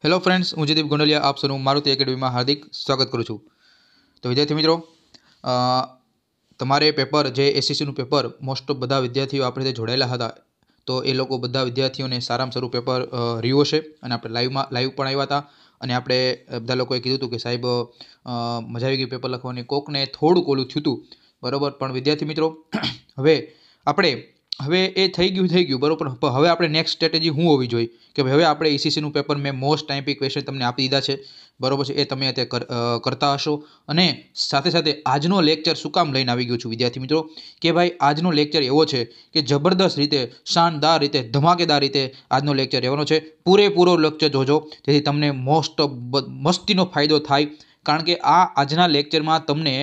Hello friends, हूँ जयदीप गोंडलिया आप सबનું મારુતિ એકેડમીમાં હાર્દિક સ્વાગત કરું છું। તો વિદ્યાર્થી મિત્રો, તમારે પેપર જે એસએસસીનું પેપર મોસ્ટ ઓફ બધા વિદ્યાર્થીઓ આપણે સાથે જોડાયેલા હતા, તો એ લોકો બધા વિદ્યાર્થીઓને સારામાં સારું પેપર રહ્યું હશે અને આપણે લાઈવ પણ આવ્યા હતા અને આપણે બધા લોકોએ કીધું હતું કે સાહેબ મજા આવી ગઈ પેપર લખવાની, કોકને થોડુંક ઓલું થયું હતું બરાબર। પણ વિદ્યાર્થી મિત્રો, હવે એ થઈ ગયું બરાબર। હવે આપણે નેક્સ્ટ સ્ટ્રેટેજી શું હોવી જોઈએ કે ભાઈ હવે આપણે એસએસસીનું પેપર મેં મોસ્ટ ટાઈમપી ક્વેશ્ચન તમને આપી દીધા છે બરાબર છે, એ તમે અત્યારે કરતા હશો। અને સાથે સાથે આજનો લેક્ચર શું કામ લઈને આવી ગયો છું વિદ્યાર્થી મિત્રો કે ભાઈ આજનો લેક્ચર એવો છે કે જબરદસ્ત રીતે, શાનદાર રીતે, ધમાકેદાર રીતે આજનો લેક્ચર રહેવાનો છે। પૂરેપૂરો લેક્ચર જોજો જેથી તમને મસ્તીનો ફાયદો થાય, કારણ કે આજના લેક્ચરમાં તમને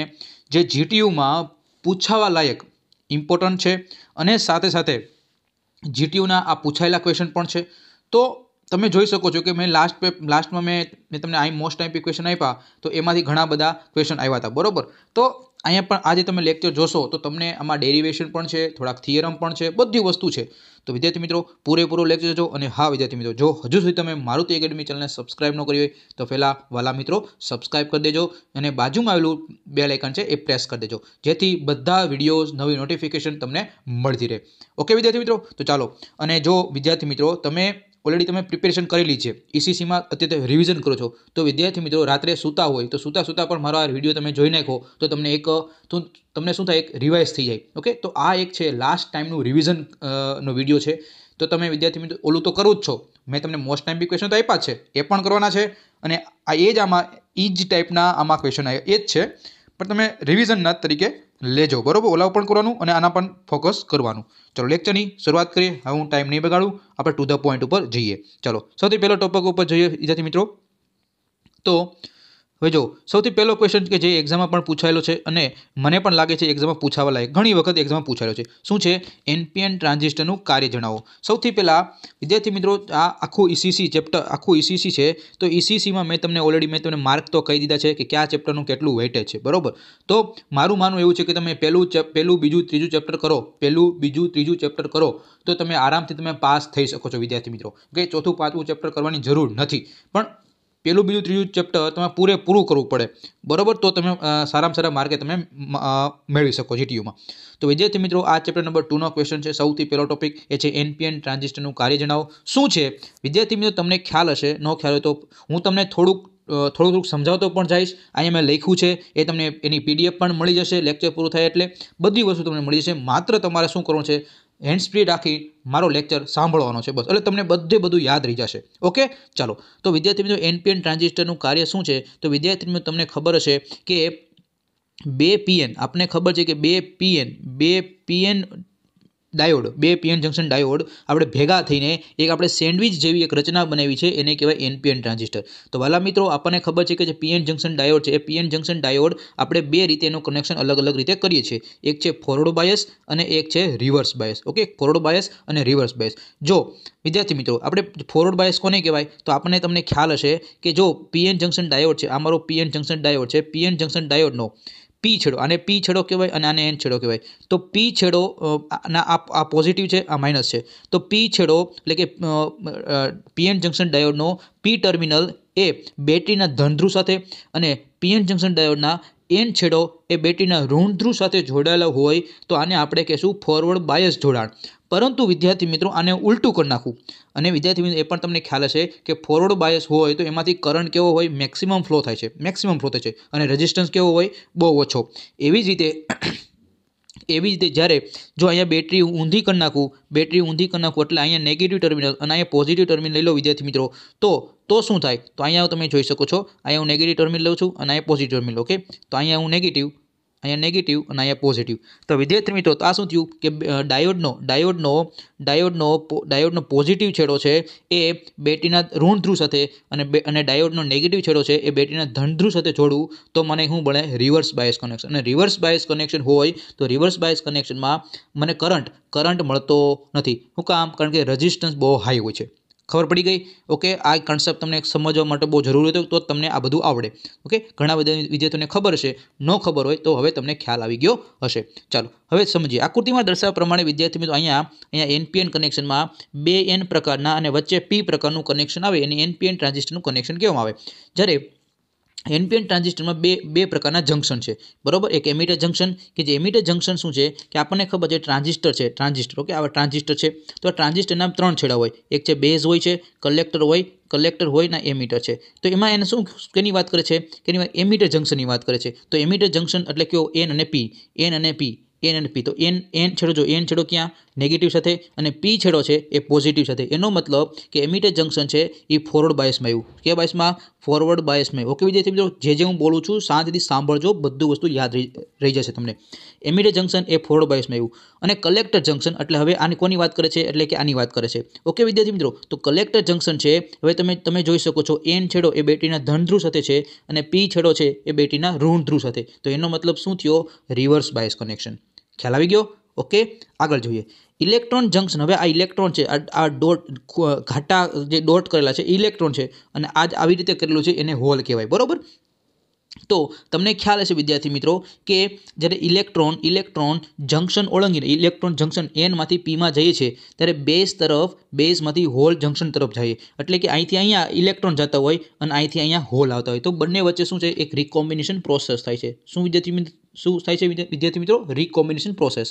જે જીટીયુમાં પૂછાવા લાયક ઇમ્પોર્ટન્ટ છે અને સાથે સાથે જીટીયુના આ પૂછાયેલા ક્વેશ્ચન પણ છે। તો તમે જોઈ શકો છો કે મેં લાસ્ટમાં મેં તમને મોસ્ટ ટાઈમપી ક્વેશ્ચન આપ્યા, તો એમાંથી ઘણા બધા ક્વેશ્ચન આવ્યા હતા બરાબર। તો અહીંયા પણ આજે તમે લેક્ચર જોશો તો તમને આમાં ડેરિવેશન પણ છે, થોડાક થિયરમ પણ છે, બધી વસ્તુ છે। તો વિદ્યાર્થી મિત્રો પૂરેપૂરો લેક્ચર જોજો। અને હા વિદ્યાર્થી મિત્રો, જો હજુ સુધી તમે મારુતિ એકેડમી ચેનલને સબસ્ક્રાઇબ ન કરી હોય તો પહેલાં વાલા મિત્રો સબસ્ક્રાઇબ કરી દેજો અને બાજુમાં આવેલું બેલ આઇકન છે એ પ્રેસ કરી દેજો, જેથી બધા વિડીયોઝ નવી નોટિફિકેશન તમને મળતી રહે। ઓકે વિદ્યાર્થી મિત્રો, તો ચાલો। અને જો વિદ્યાર્થી મિત્રો તમે ઓલરેડી તમે પ્રિપેરેશન કરેલી છે, ઈસીસીમાં અત્યારે રિવિઝન કરો છો, તો વિદ્યાર્થી મિત્રો રાત્રે સૂતા હોય તો સૂતા પણ મારો આ વિડીયો તમે જોઈ નાખો તો તમને શું થાય, એક રિવાઇઝ થઈ જાય। ઓકે, તો આ એક છે લાસ્ટ ટાઈમનું રિવિઝન નો વિડીયો છે। તો તમે વિદ્યાર્થી મિત્રો ઓલું તો કરવું જ છો, મેં તમને મોસ્ટ ટાઈમપી ક્વેશ્ચન તો આપ્યા છે, એ પણ કરવાના છે અને આ એ જ ટાઈપના આમાં ક્વેશ્ચન એ જ છે, પણ તમે રિવિઝનના તરીકે લેજો બરોબર। ઓલા પણ કરવાનું અને આના પણ ફોકસ કરવાનું। ચલો લેક્ચરની શરૂઆત કરીએ। હવે હું ટાઈમ નહીં બગાડું, આપણે ટુ ધ પોઈન્ટ ઉપર જઈએ। ચલો સૌથી પહેલો ટોપિક ઉપર જઈએ વિદ્યાર્થી મિત્રો। તો હવે જો સૌથી પહેલો ક્વેશ્ચન કે જે એક્ઝામમાં પણ પૂછાયેલો છે અને મને પણ લાગે છે એક્ઝામમાં પૂછાવા લાયક, ઘણી વખત એક્ઝામમાં પૂછાયેલો છે, શું છે? એનપીએન ટ્રાન્ઝિસ્ટરનું કાર્ય જણાવો। સૌથી પહેલાં વિદ્યાર્થી મિત્રો, આ આખું ઈસીસી ચેપ્ટર આખું ઈસીસી છે, તો ઈસીસીમાં મેં તમને માર્ક તો કહી દીધા છે કે કયા ચેપ્ટરનું કેટલું વેઇટેજ છે બરાબર। તો મારું માનવું એવું છે કે તમે પહેલું બીજું ત્રીજું ચેપ્ટર કરો તો તમે આરામથી તમે પાસ થઈ શકો છો વિદ્યાર્થી મિત્રો। કે ચોથું પાંચમું ચેપ્ટર કરવાની જરૂર નથી, પણ પહેલું બીજું ત્રીજું ચેપ્ટર તમે પૂરેપૂરું કરવું પડે બરાબર, તો તમે સારામાં સારા માર્કે તમે મેળવી શકો જીટીયુમાં। તો વિદ્યાર્થી મિત્રો, આ ચેપ્ટર નંબર 2નો ક્વેશ્ચન છે। સૌથી પહેલો ટોપિક એ છે એનપીએન ટ્રાન્ઝિસ્ટરનું કાર્ય જણાવો। શું છે વિદ્યાર્થી મિત્રો, તમને ખ્યાલ હશે, ન ખ્યાલ હોય તો હું તમને થોડુંક સમજાવતો પણ જઈશ। અહીંયા મેં લખ્યું છે, એ તમને એની પીડીએફ પણ મળી જશે લેક્ચર પૂરું થાય એટલે, બધી વસ્તુ તમને મળી જશે। માત્ર તમારે શું કરવાનું છે, હેન્ડ સ્પ્રી રાખી મારો લેક્ચર સાંભળવાનો છે બસ, એટલે તમને બધું યાદ રહી જશે। ઓકે ચાલો, તો વિદ્યાર્થી મિત્રો એનપીએન ટ્રાન્ઝિસ્ટરનું કાર્ય શું છે? તો વિદ્યાર્થી મિત્રો તમને ખબર હશે કે બે પીએન ડાયોડ, બે પીએન જંક્શન ડાયોડ આપણે ભેગા થઈને આપણે સેન્ડવિચ જેવી એક રચના બનાવી છે, એને કહેવાય એનપીએન ટ્રાન્ઝિસ્ટર। તો વાલા મિત્રો, આપણને ખબર છે કે જે પીએન જંક્શન ડાયોડ છે, એ પીએન જંક્શન ડાયોડ આપણે બે રીતે એનું કનેક્શન અલગ રીતે કરીએ છીએ। એક છે ફોરવર્ડ બાયસ અને એક છે reverse bias. Okay, forward bias અને રિવર્સ બાયસ। જો વિદ્યાર્થી મિત્રો, આપણે ફોરવર્ડ બાયસ કોને કહેવાય? તો તમને ખ્યાલ હશે કે જો પીએન જંક્શન ડાયોડ છે, આ મારો પીએન જંક્શન ડાયોડ છે, પીએન જંક્શન ડાયોડનો પી છેડો, આને પી છેડો કહેવાય અને આને એન છેડો કહેવાય। તો પી છેડો આ પોઝિટિવ છે, આ માઇનસ છે, તો પી છેડો એટલે કે પીએન જંક્શન ડાયોડનો પી ટર્મિનલ એ બેટરીના ધન ધ્રુવ સાથે અને પીએન જંક્શન ડાયોડના એન છેડો એ બેટરીના ઋણ ધ્રુવ સાથે જોડાયેલો હોય તો આને આપણે કહેશું ફોરવર્ડ બાયસ જોડાણ। પરંતુ વિદ્યાર્થી મિત્રો, આને ઉલટું કરી નાખું અને વિદ્યાર્થી મિત્રો એ પણ તમને ખ્યાલ હશે કે ફોરવર્ડ બાયસ હોય તો એમાંથી કરંટ કેવો હોય? મેક્સિમમ ફ્લો થાય છે અને રેઝિસ્ટન્સ કેવો હોય? બહુ ઓછો। એવી જ રીતે જ્યારે જો અહીંયા બેટરી ઊંધી કરી નાખું એટલે અહીંયા નેગેટિવ ટર્મિનલ અને અહીંયા પોઝિટિવ ટર્મિનલ લઈ લો વિદ્યાર્થી મિત્રો, તો શું થાય? તો અહીંયા તમે જોઈ શકો છો, અહીંયા હું નેગેટિવ ટર્મિનલ લઉં છું અને અહીંયા પોઝિટિવ ટર્મિનલ। ઓકે, તો અહીંયા હું નેગેટિવ અને અહીંયા પોઝિટિવ। તો વિદ્યાર્થી મિત્રો, આ શું થયું કે ડાયોડનો પોઝિટિવ છેડો છે એ બેટરીના ઋણ ધ્રુવ સાથે અને ડાયોડનો નેગેટિવ છેડો છે એ બેટરીના ધન ધ્રુવ સાથે જોડવું તો મને શું બને? Reverse bias connection. અને રિવર્સ બાયસ કનેક્શન હોય તો રિવર્સ બાયસ કનેક્શનમાં મને કરંટ મળતો નથી। શું કામ? કારણ કે રેઝિસ્ટન્સ બહુ હાઈ હોય છે। ખબર પડી ગઈ? ઓકે, આ કન્સેપ્ટ તમને સમજવા માટે બહુ જરૂરી હતો, તો તમને આ બધું આવડે. ઓકે, ઘણા બધા વિદ્યાર્થીઓને ખબર હશે, ન ખબર હોય તો હવે તમને ખ્યાલ આવી ગયો હશે. ચાલો હવે સમજીએ. આકૃતિમાં દર્શાવ્યા પ્રમાણે વિદ્યાર્થી મિત્રો અહીંયા NPN કનેક્શનમાં 2N પ્રકારના અને વચ્ચે P પ્રકારનું કનેક્શન આવે એને NPN ટ્રાન્ઝિસ્ટરનું કનેક્શન કહેવામાં આવે. જ્યારે NPN ટ્રાન્ઝિસ્ટરમાં બે પ્રકારના જંક્શન છે, બરોબર. એક એમિટર જંક્શન, કે જે એમિટર જંક્શન શું છે કે આપણને ખબર છે ટ્રાન્ઝિસ્ટર. ઓકે, આવા ટ્રાન્ઝિસ્ટર છે, તો આ ટ્રાન્ઝિસ્ટરના 3 છેડા હોય. એક છે બેઝ હોય છે, કલેક્ટર હોય ને એમિટર છે. તો એમાં એને શું કેની વાત કરે છે કે એમિટર જંક્શનની વાત કરે છે. તો એમિટર જંક્શન એટલે કયો? N અને P. તો N છેડો જો N છેડો ક્યાં? નેગેટિવ સાથે, અને P છેડો છે એ પોઝિટિવ સાથે. એનો મતલબ કે એમિટર જંક્શન છે એ ફોરવર્ડ બાયસમાં આવ્યું. કે બાયસમાં? ફોરવર્ડ બાયસમાં. ઓકે વિદ્યાર્થી મિત્રો, જે હું બોલું છું શાંતિથી સાંભળજો, બધું વસ્તુ યાદ રહી જશે તમને. એમિટર જંક્શન એ ફોરવર્ડ બાયસમાં આવ્યું. અને કલેક્ટર જંક્શન એટલે હવે આની કોની વાત કરે છે? એટલે કે આની વાત કરે છે. ઓકે વિદ્યાર્થી મિત્રો, તો કલેક્ટર જંક્શન છે, હવે તમે જોઈ શકો છો N છેડો એ બેટરીના ધન ધ્રુવ સાથે છે અને P છેડો છે એ બેટરીના ઋણ ધ્રુવ સાથે. તો એનો મતલબ શું થયો? Reverse bias connection. ખ્યાલ આવી ગયો? ઓકે, આગળ જોઈએ. Electron junction. હવે આ ઇલેક્ટ્રોન છે, આ ડોટ ઘાટા જે ડોટ કરેલા છે ઇલેક્ટ્રોન છે, અને આ આવી રીતે કરેલું છે એને હોલ કહેવાય, બરોબર. તો તમને ખ્યાલ હશે વિદ્યાર્થી મિત્રો કે જ્યારે ઇલેક્ટ્રોન જંક્શન ઓળંગીને ઇલેક્ટ્રોન જંક્શન Nમાંથી Pમાં જઈએ છે, ત્યારે બેઝમાંથી હોલ જંક્શન તરફ જઈએ. એટલે કે અહીંથી અહીંયા ઇલેક્ટ્રોન જતા હોય અને અહીંથી અહીંયા હોલ આવતા હોય, તો બંને વચ્ચે શું છે? એક રિકોમ્બિનેશન પ્રોસેસ થાય છે. શું થાય છે વિદ્યાર્થી મિત્રો? રિકોમ્બિનેશન પ્રોસેસ.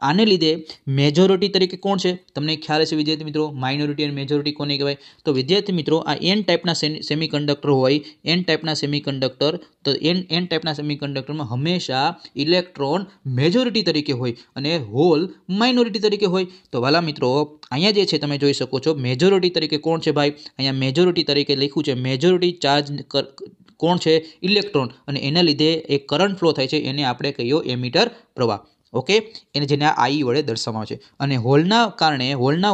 આને લીધે મેજોરિટી તરીકે કોણ છે? તમને ખ્યાલ હશે વિદ્યાર્થી મિત્રો, માઇનોરિટી અને મેજોરિટી કોને કહેવાય? તો વિદ્યાર્થી મિત્રો, આ N ટાઈપના સેમિકન્ડક્ટર હોય, N ટાઈપના સેમિકન્ડક્ટર, તો N ટાઈપના સેમિકન્ડક્ટરમાં હંમેશા ઇલેક્ટ્રોન મેજોરિટી તરીકે હોય અને હોલ માઇનોરિટી તરીકે હોય. તો વાલા મિત્રો, અહીંયા જે છે તમે જોઈ શકો છો મેજોરિટી તરીકે કોણ છે ભાઈ? અહીંયા મેજોરિટી તરીકે લખ્યું છે, મેજોરિટી ચાર્જ કોણ છે? ઇલેક્ટ્રોન. અને એના લીધે એક કરંટ ફ્લો થાય છે, એને આપણે કહીએ એમિટર પ્રવાહ. ઓકે, એને જેને I વડે દર્શાવવામાં આવે છે. અને હોલના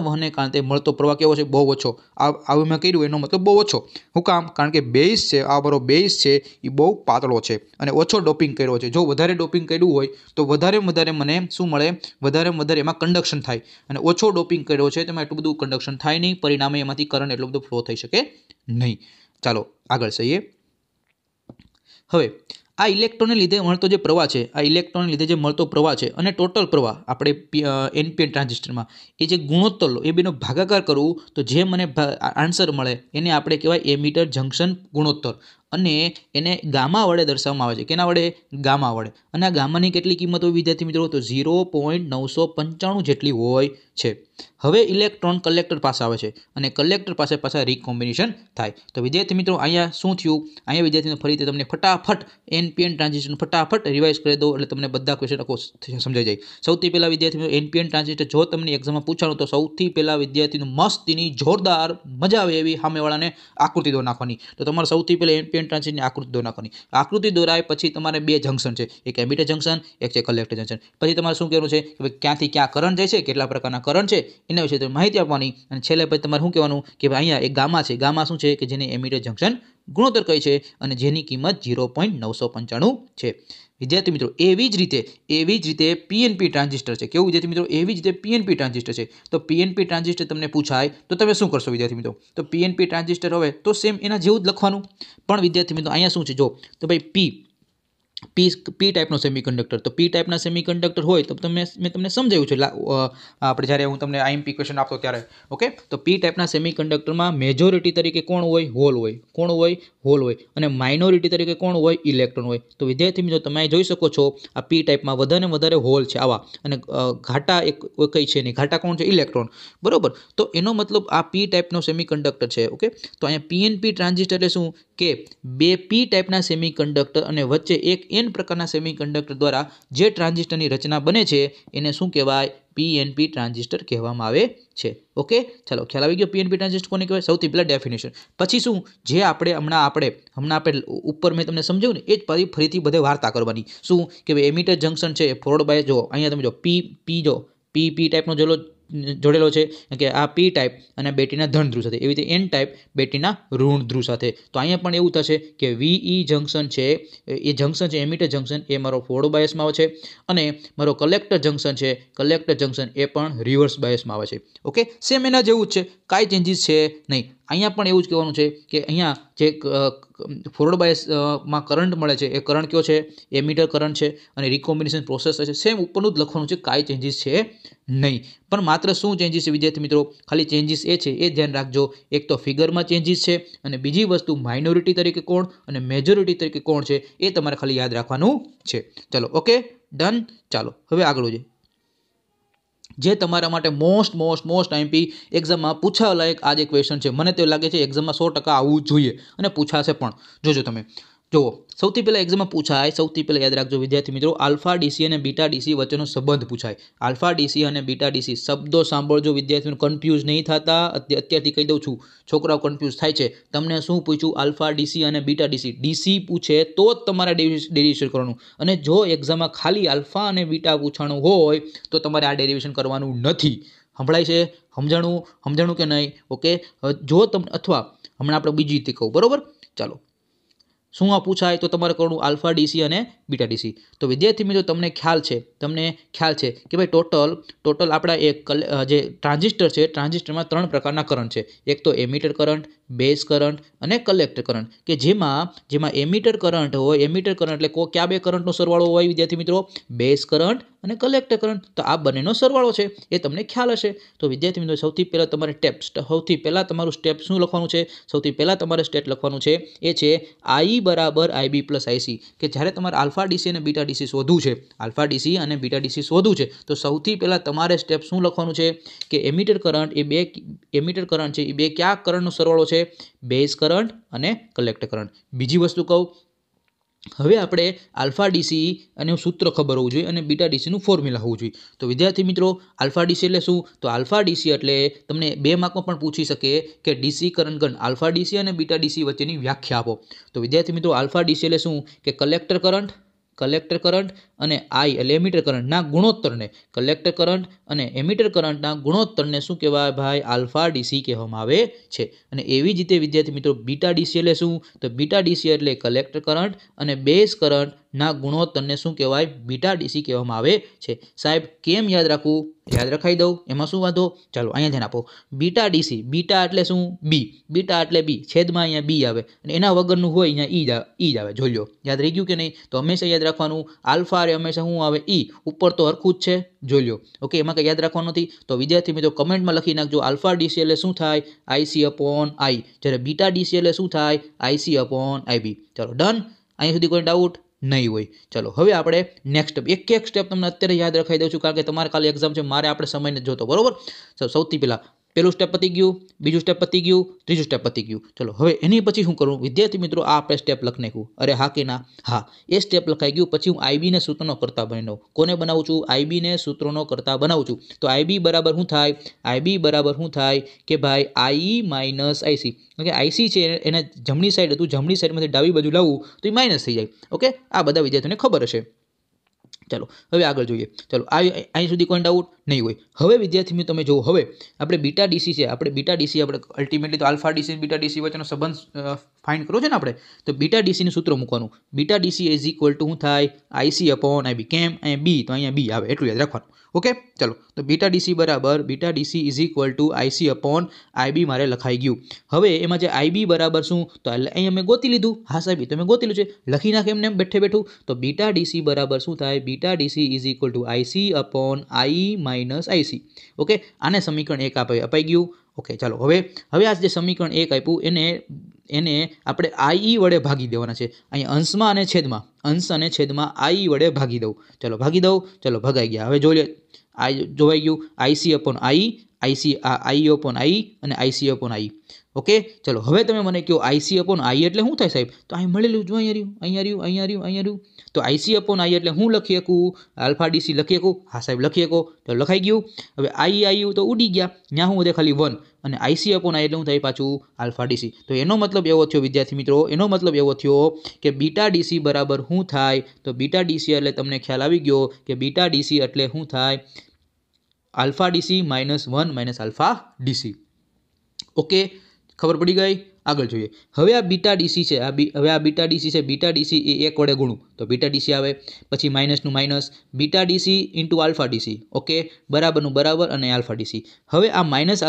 વહનને કારણે મળતો પ્રવાહ કેવો છે? બહુ ઓછો. આવું મેં કર્યું એનો મતલબ બહુ ઓછો. શું કામ? કારણ કે બેઝ છે, આ બરો બેઝ છે એ બહુ પાતળો છે અને ઓછો ડોપિંગ કર્યો છે. જો વધારે ડોપિંગ કર્યું હોય તો વધારે મને શું મળે? વધારે એમાં કન્ડક્શન થાય, અને ઓછો ડોપિંગ કર્યો છે તેમાં એટલું બધું કન્ડક્શન થાય નહીં, પરિણામે એમાંથી કરંટ એટલો બધો ફ્લો થઈ શકે નહીં. ચાલો આગળ જઈએ. હવે આ ઇલેક્ટ્રોનને લીધે મળતો જે પ્રવાહ છે, અને ટોટલ પ્રવાહ આપણે NPN ટ્રાન્ઝિસ્ટરમાં એ જે ગુણોત્તર લો, એ બેનો ભાગાકાર કરવું, તો જે મને આન્સર મળે એને આપણે કહેવાય એમિટર જંક્શન ગુણોત્તર. અને એને ગામા વડે દર્શાવવામાં આવે છે. કેના વડે? ગામા વડે. અને આ ગામાની કેટલી કિંમત હોય વિદ્યાર્થી મિત્રો? તો 0.995 જેટલી હોય છે. હવે ઇલેક્ટ્રોન કલેક્ટર પાસે આવે છે અને કલેક્ટર પાસે પાછા રિકોમ્બિનેશન થાય. તો વિદ્યાર્થી મિત્રો, અહીંયા શું થયું? અહીંયા વિદ્યાર્થીઓ ફરીથી તમને ફટાફટ NPN ટ્રાન્ઝિસ્ટર ફટાફટ રિવાઇઝ કરી દો, એટલે તમને બધા ક્વેશ્ચન સમજાઈ જાય. સૌથી પહેલા વિદ્યાર્થી મિત્રો, NPN ટ્રાન્ઝિસ્ટર જો તમને એક્ઝામમાં પૂછાણું તો સૌથી પહેલા વિદ્યાર્થીનું મસ્તીની જોરદાર મજા આવે એવી સામેવાળાને આકૃતિ દો નાખવાની. તો તમારે સૌથી પહેલા NPN ટ્રાન્ઝિસ્ટરની આકૃતિ દો નાખવાની. આકૃતિ દોરાય પછી તમારે 2 જંક્શન છે, એક એમિટર જંક્શન, એક છે કલેક્ટર જંક્શન. પછી તમારે શું કહેવાનું છે કે ક્યાંથી ક્યાં કરંટ જાય છે, કેટલા પ્રકારના કરંટ છે, એના વિશે તમે માહિતી આપવાની. અને છેલ્લે પછી તમારે શું કહેવાનું કે ભાઈ અહીંયા એક ગામા છે. ગામા શું છે? કે જેને એમિટર જંક્શન ગુણોત્તર કહે છે અને જેની કિંમત 0.995 છે. વિદ્યાર્થી મિત્રો, એવી જ રીતે PNP ટ્રાન્ઝિસ્ટર છે. કેવું વિદ્યાર્થી મિત્રો? એવી જ રીતે PNP ટ્રાન્ઝિસ્ટર છે. તો PNP ટ્રાન્ઝિસ્ટર તમને પૂછાય તો તમે શું કરશો વિદ્યાર્થી મિત્રો? તો PNP ટ્રાન્ઝિસ્ટર હવે તો સેમ એના જેવું જ લખવાનું. પણ વિદ્યાર્થી મિત્રો, અહીંયા શું છે? જો તો ભાઈ P ટાઈપનો સેમિકન્ડક્ટર. તો P ટાઈપના સેમિકન્ડક્ટર હોય તો મેં તમને સમજાવ્યું છે આપણે જ્યારે હું તમને IMP ક્વેશ્ચન આપતો ત્યારે. ઓકે, તો P ટાઈપના સેમિકન્ડક્ટરમાં મેજોરિટી તરીકે કોણ હોય? હોલ હોય. અને માઇનોરિટી તરીકે કોણ હોય? ઇલેક્ટ્રોન હોય. તો વિદ્યાર્થી મિત્રો, તમે જોઈ શકો છો આ P ટાઈપમાં વધારે હોલ છે આવા, અને ઘાટા એક કઈ છે નહીં. ઘાટા કોણ છે? ઇલેક્ટ્રોન, બરોબર. તો એનો મતલબ આ P ટાઈપનો સેમિકન્ડક્ટર છે. ઓકે, તો અહીંયા PNP ટ્રાન્ઝિસ્ટર એટલે શું? કે 2 P ટાઈપના સેમિકન્ડક્ટર અને વચ્ચે એક N પ્રકારના સેમિકન્ડક્ટર દ્વારા જે ટ્રાન્ઝિસ્ટરની રચના બને છે એને શું કહેવાય? PNP ટ્રાન્ઝિસ્ટર કહેવામાં આવે છે. ઓકે, ચાલો ખ્યાલ આવી ગયો PNP ટ્રાન્ઝિસ્ટર કોને કહેવાય? સૌથી પહેલા ડેફિનેશન. પછી શું? જે આપણે ઉપર મેં તમને સમજાવ્યું ને એ જ ફરીથી બધે વાર્તા કરવાની. શું કે ભાઈ એમિટર જંક્શન છે ફોરવર્ડ બાયસ. જો અહીંયા તમે જો P ટાઈપનો જોડેલો છે કે આ પી ટાઈપ અને બેટરીના ધન ધ્રુવ સાથે, એવી રીતે એન ટાઈપ બેટરીના ઋણ ધ્રુવ સાથે. તો અહીંયા પણ એવું થશે કે વીઈ જંક્શન છે, એ જંક્શન છે એમિટર જંક્શન એ મારો ફોરવર્ડ બાયસમાં આવે છે, અને મારો કલેક્ટર જંક્શન છે, કલેક્ટર જંક્શન એ પણ રિવર્સ બાયસમાં આવે છે. ઓકે, સેમ એના જેવું જ છે, કાંઈ ચેન્જીસ છે નહીં. અહીંયા પણ એવું જ કહેવાનું છે કે અહીંયા જે ફોરવર્ડ બાયસમાં કરંટ મળે છે એ કરંટ કયો છે, એમિટર કરંટ છે, અને રિકોમ્બિનેશન પ્રોસેસ છે સેમ ઉપરનું જ લખવાનું છે, કાંઈ ચેન્જીસ છે નહીં. પણ માત્ર શું ચેન્જીસ છે વિદ્યાર્થી મિત્રો, ખાલી ચેન્જીસ એ છે એ ધ્યાન રાખજો, એક તો ફિગરમાં ચેન્જીસ છે, અને બીજી વસ્તુ માઇનોરિટી તરીકે કોણ અને મેજોરિટી તરીકે કોણ છે એ તમારે ખાલી યાદ રાખવાનું છે. ચલો ઓકે ડન. ચાલો હવે આગળ જોઈએ, જે તમારા માટે મોસ્ટ આઈએમપી એક્ઝામમાં પૂછાવા લાયક આ જે ક્વેશ્ચન છે, મને તો લાગે છે એક્ઝામમાં 100% આવવું જ જોઈએ અને પૂછાશે પણ. જોજો તમે, જુઓ સૌથી પહેલાં એક્ઝામમાં પૂછાય, સૌથી પહેલાં યાદ રાખજો વિદ્યાર્થી મિત્રો, આલ્ફા ડીસી અને બીટા ડીસી વચ્ચેનો સંબંધ પૂછાય. આલ્ફા ડીસી અને બીટા ડીસી શબ્દો સાંભળજો વિદ્યાર્થી મિત્રો, કન્ફ્યુઝ નહીં થતા. અત્યારથી કહી દઉં છું, છોકરાઓ કન્ફ્યુઝ થાય છે. તમને શું પૂછ્યું, આલ્ફા ડીસી અને બીટા ડીસી. ડીસી પૂછે તો જ તમારે ડેરિવેશન કરવાનું, અને જો એક્ઝામમાં ખાલી આલ્ફા અને બીટા પૂછાણું હોય તો તમારે આ ડેરિવેશન કરવાનું નથી. સંભળાય છે? સમજાણું કે નહીં? ઓકે, જો તમને, અથવા હમણાં આપણે બીજી રીતે કહું, બરોબર? ચાલો, શું આ પૂછાય તો તમારે કરવાનું આલ્ફા ડીસી અને બીટા ડીસી. તો વિદ્યાર્થી મિત્રો તમને ખ્યાલ છે કે ભાઈ ટોટલ આપણા જે ટ્રાન્ઝિસ્ટર છે, ટ્રાન્ઝિસ્ટરમાં 3 પ્રકારના કરંટ છે. એક તો એમિટર કરંટ, બેઝ કરંટ અને કલેક્ટર કરંટ, કે જેમાં એમિટર કરંટ હોય, એમિટર કરંટ એટલે કયા બે કરંટનો સરવાળો હોય વિદ્યાર્થી મિત્રો, બેઝ કરંટ અને કલેક્ટર કરંટ. તો આ બંનેનો સરવાળો છે એ તમને ખ્યાલ હશે. તો વિદ્યાર્થી મિત્રો સૌથી પહેલાં તમારે તમારું સ્ટેપ શું લખવાનું છે, સૌથી પહેલાં તમારે સ્ટેપ લખવાનું છે એ છે આઈ બરાબર આઈબી પ્લસ આઈસી. કે જ્યારે તમારે આલ્ફા ડીસી અને બીટા ડીસી શોધવું છે, આલ્ફા ડીસી અને બીટા ડીસી શોધવું છે, તો સૌથી પહેલાં તમારે સ્ટેપ શું લખવાનું છે કે એમિટર કરંટ છે એ બે કયા કરંટનો સરવાળો છે, બેઝ કરંટ અને કલેક્ટર કરંટ. બીજી વસ્તુ કહું, હવે આપણે આલ્ફા ડીસી અને સૂત્ર ખબર હોવું જોઈએ અને બીટા ડીસીનું ફોર્મ્યુલા હોવું જોઈએ. તો વિદ્યાર્થી મિત્રો આલ્ફા ડીસી એટલે શું, તો આલ્ફા ડીસી એટલે તમને 2 માર્કમાં પણ પૂછી શકે કે ડીસી કરંટ ગણ આલ્ફા ડીસી અને બીટા ડીસી વચ્ચેની વ્યાખ્યા આપો. તો વિદ્યાર્થી મિત્રો આલ્ફા ડીસી એટલે શું કે કલેક્ટર કરંટ અને આઈ એટલે એમિટર કરંટના ગુણોત્તરને, કલેક્ટર કરંટ અને એમિટર કરંટના ગુણોત્તરને શું કહેવાય ભાઈ, આલ્ફા ડીસી કહેવામાં આવે છે. અને એવી જ રીતે વિદ્યાર્થી મિત્રો બીટા ડીસી એટલે શું, તો બીટા ડીસી એટલે કલેક્ટર કરંટ અને બેઝ કરંટના ગુણોત્તરને શું કહેવાય, બીટા ડીસી કહેવામાં આવે છે. સાહેબ કેમ યાદ રાખવું, યાદ રખાઈ દઉં, એમાં શું વાંધો. ચાલો અહીંયા ધ્યાન આપો, બીટા ડીસી, બીટા એટલે શું, બીટા એટલે બી, છેદમાં અહીંયા બી આવે, અને એના વગરનું હોય અહીંયા ઈ જ આવે. જોઈ લો, યાદ રહી ગયું કે નહીં? તો હંમેશા યાદ રાખવાનું, આલ્ફા રે હંમેશા શું આવે, ઈ, ઉપર તો હરખું જ છે, જોઈ લો. ઓકે, એમાં કંઈ યાદ રાખવાનું નથી. તો વિદ્યાર્થી મિત્રો કમેન્ટમાં લખી નાખજો, આલ્ફા ડીસી એટલે શું થાય, આઈસી અપોન આઈ, જ્યારે બીટા ડીસી એટલે શું થાય, આઈસી અપોન આઈબી. ચાલો ડન, અહીંયા સુધી કોઈ ડાઉટ નહીં હોય. ચલો હવે આપણે નેક્સ્ટ એક સ્ટેપ તમને અત્યારે યાદ રખાઈ દઉં છું, કારણ કે તમારે કાલે એક્ઝામ છે, મારે આપણે સમયને જોતો, બરોબર? સૌથી પહેલાં પહેલું સ્ટેપ પતી ગયું, બીજું સ્ટેપ પતી ગયું, ત્રીજું સ્ટેપ પતી ગયું. ચલો હવે એની પછી શું કરવું વિદ્યાર્થી મિત્રો, આ આપણે સ્ટેપ લખી નાખ્યું. અરે હા કે ના? હા, એ સ્ટેપ લખાઈ ગયું. પછી હું આઈબીને સૂત્રનો કરતા બનાવું. કોને બનાવું છું? આઈબીને સૂત્રનો કરતા બનાવું છું. તો આઈબી બરાબર શું થાય, આઈબી બરાબર શું થાય કે ભાઈ આઈ માઇનસ આઈસી. ઓકે, આઈસી છે એને જમણી સાઈડ હતું, જમણી સાઈડમાંથી ડાબી બાજુ લાવવું તો એ માઇનસ થઈ જાય. ઓકે, આ બધા વિદ્યાર્થીઓને ખબર હશે. ચાલો હવે આગળ જોઈએ. ચાલો અહીં સુધી કોઈ ડાઉટ નહીં હોય. હવે વિદ્યાર્થી મિત્રો તમે જુઓ, હવે આપણે બીટા ડીસી છે, આપણે અલ્ટિમેટલી તો આલ્ફા ડીસી બીટા ડીસી વચ્ચેનો સંબંધ ફાઇન્ડ કરવો છે ને આપણે, તો બીટા ડીસીનું સૂત્ર મૂકવાનું. Beta DC is equal two શું થાય, આઈસી અપોન આઈબી. કેમ? અહીંયા બી, તો અહીંયા બી આવે, એટલું યાદ રાખવાનું. ઓકે, ચલો તો beta DC is equal to IC upon IB મારે લખાઈ ગયું. હવે એમાં જે આઈબી બરાબર શું, તો અહીંયા મેં ગોતી લીધું. હા સાહેબ, તમે ગોતી લીધું છે, લખી નાખે એમને બેઠું. તો બીટા ડીસી બરાબર શું થાય, beta DC is equal to IC upon I minus IC. Okay, આને સમીકરણ 1 અપાઈ ગયું. ઓકે, ચાલો હવે આ જે સમીકરણ 1 આપ્યું એને આપણે આઈ વડે ભાગી દેવાના છે. અહીંયા અંશ અને છેદમાં આઈ વડે ભાગી દઉં. ચલો ભાગી દઉં, ચલો ભગાઈ ગયા. હવે જોઈ લે, આ જોવાઈ ગયું, IC upon I, I upon I અને આઈસી અપોન આઈ. ઓકે, ચલો હવે તમે મને કહો આઈસી અપોન આઈ એટલે શું થાય સાહેબ? તો અહીં મળેલું જો, અહીંયા રહ્યું. તો આઈસી અપોન આઈ એટલે હું લખી શકું, આલ્ફા ડીસી લખી શકું? હા સાહેબ લખી શકો. તો લખાઈ ગયું. હવે આઈ તો ઉડી ગયા, ત્યાં હું વધે ખાલી 1, અને આઈસી અપોન આઈ એટલે શું થાય પાછું, આલ્ફા ડીસી. તો એનો મતલબ એવો થયો વિદ્યાર્થી મિત્રો, કે બીટા ડીસી બરાબર શું થાય, તો બીટા ડીસી એટલે તમને ખ્યાલ આવી ગયો કે બીટા ડીસી એટલે શું થાય, alpha DC -1 minus alpha DC. Okay, ખબર પડી ગઈ. આગળ જોઈએ. હવે આ બીટા ડીસી છે, હવે આ બીટા ડીસી છે. બીટા ડીસી એ 1 વડે ગુણું તો બીટા ડીસી આવે, પછી માઇનસનું minus, beta DC into alpha DC. Okay, બરાબરનું બરાબર અને આલ્ફા ડીસી. હવે આ minus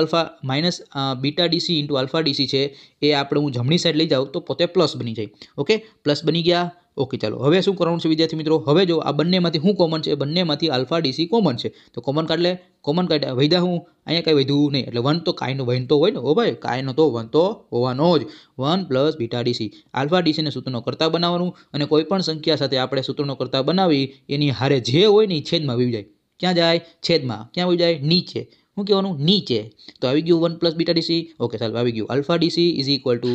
beta DC into alpha DC છે એ આપણે હું જમણી સાઈડ લઈ જાઉં તો પોતે પ્લસ બની જાય. ઓકે, પ્લસ બની ગયા. ઓકે, ચાલો હવે શું કરવાનું છે વિદ્યાર્થી મિત્રો? હવે જો આ બંનેમાંથી શું કોમન છે? બંનેમાંથી આલ્ફા ડીસી કોમન છે તો કોમન કાઢ લે. કોમન કાઢ્યા, વૈધા હું અહીંયા કાંઈ વધ્યું નહીં, એટલે 1 તો કાંઈનો વન તો હોય ને. ઓ ભાઈ, કાંઈનો તો વન તો હોવાનો જ. 1 પ્લસ બીટા ડીસી. આલ્ફા ડીસીને સૂત્રનો કરતા બનાવવાનું અને કોઈ પણ સંખ્યા સાથે આપણે સૂત્રનો કરતા બનાવી એની હારે જે હોય ને એ છેદમાં આવી જાય. ક્યાં જાય? છેદમાં. ક્યાં આવી જાય? નીચે. શું કહેવાનું? નીચે. તો આવી ગયું 1 પ્લસ બીટા ડીસી. ઓકે, ચાલો આવી ગયું. Alpha DC is equal two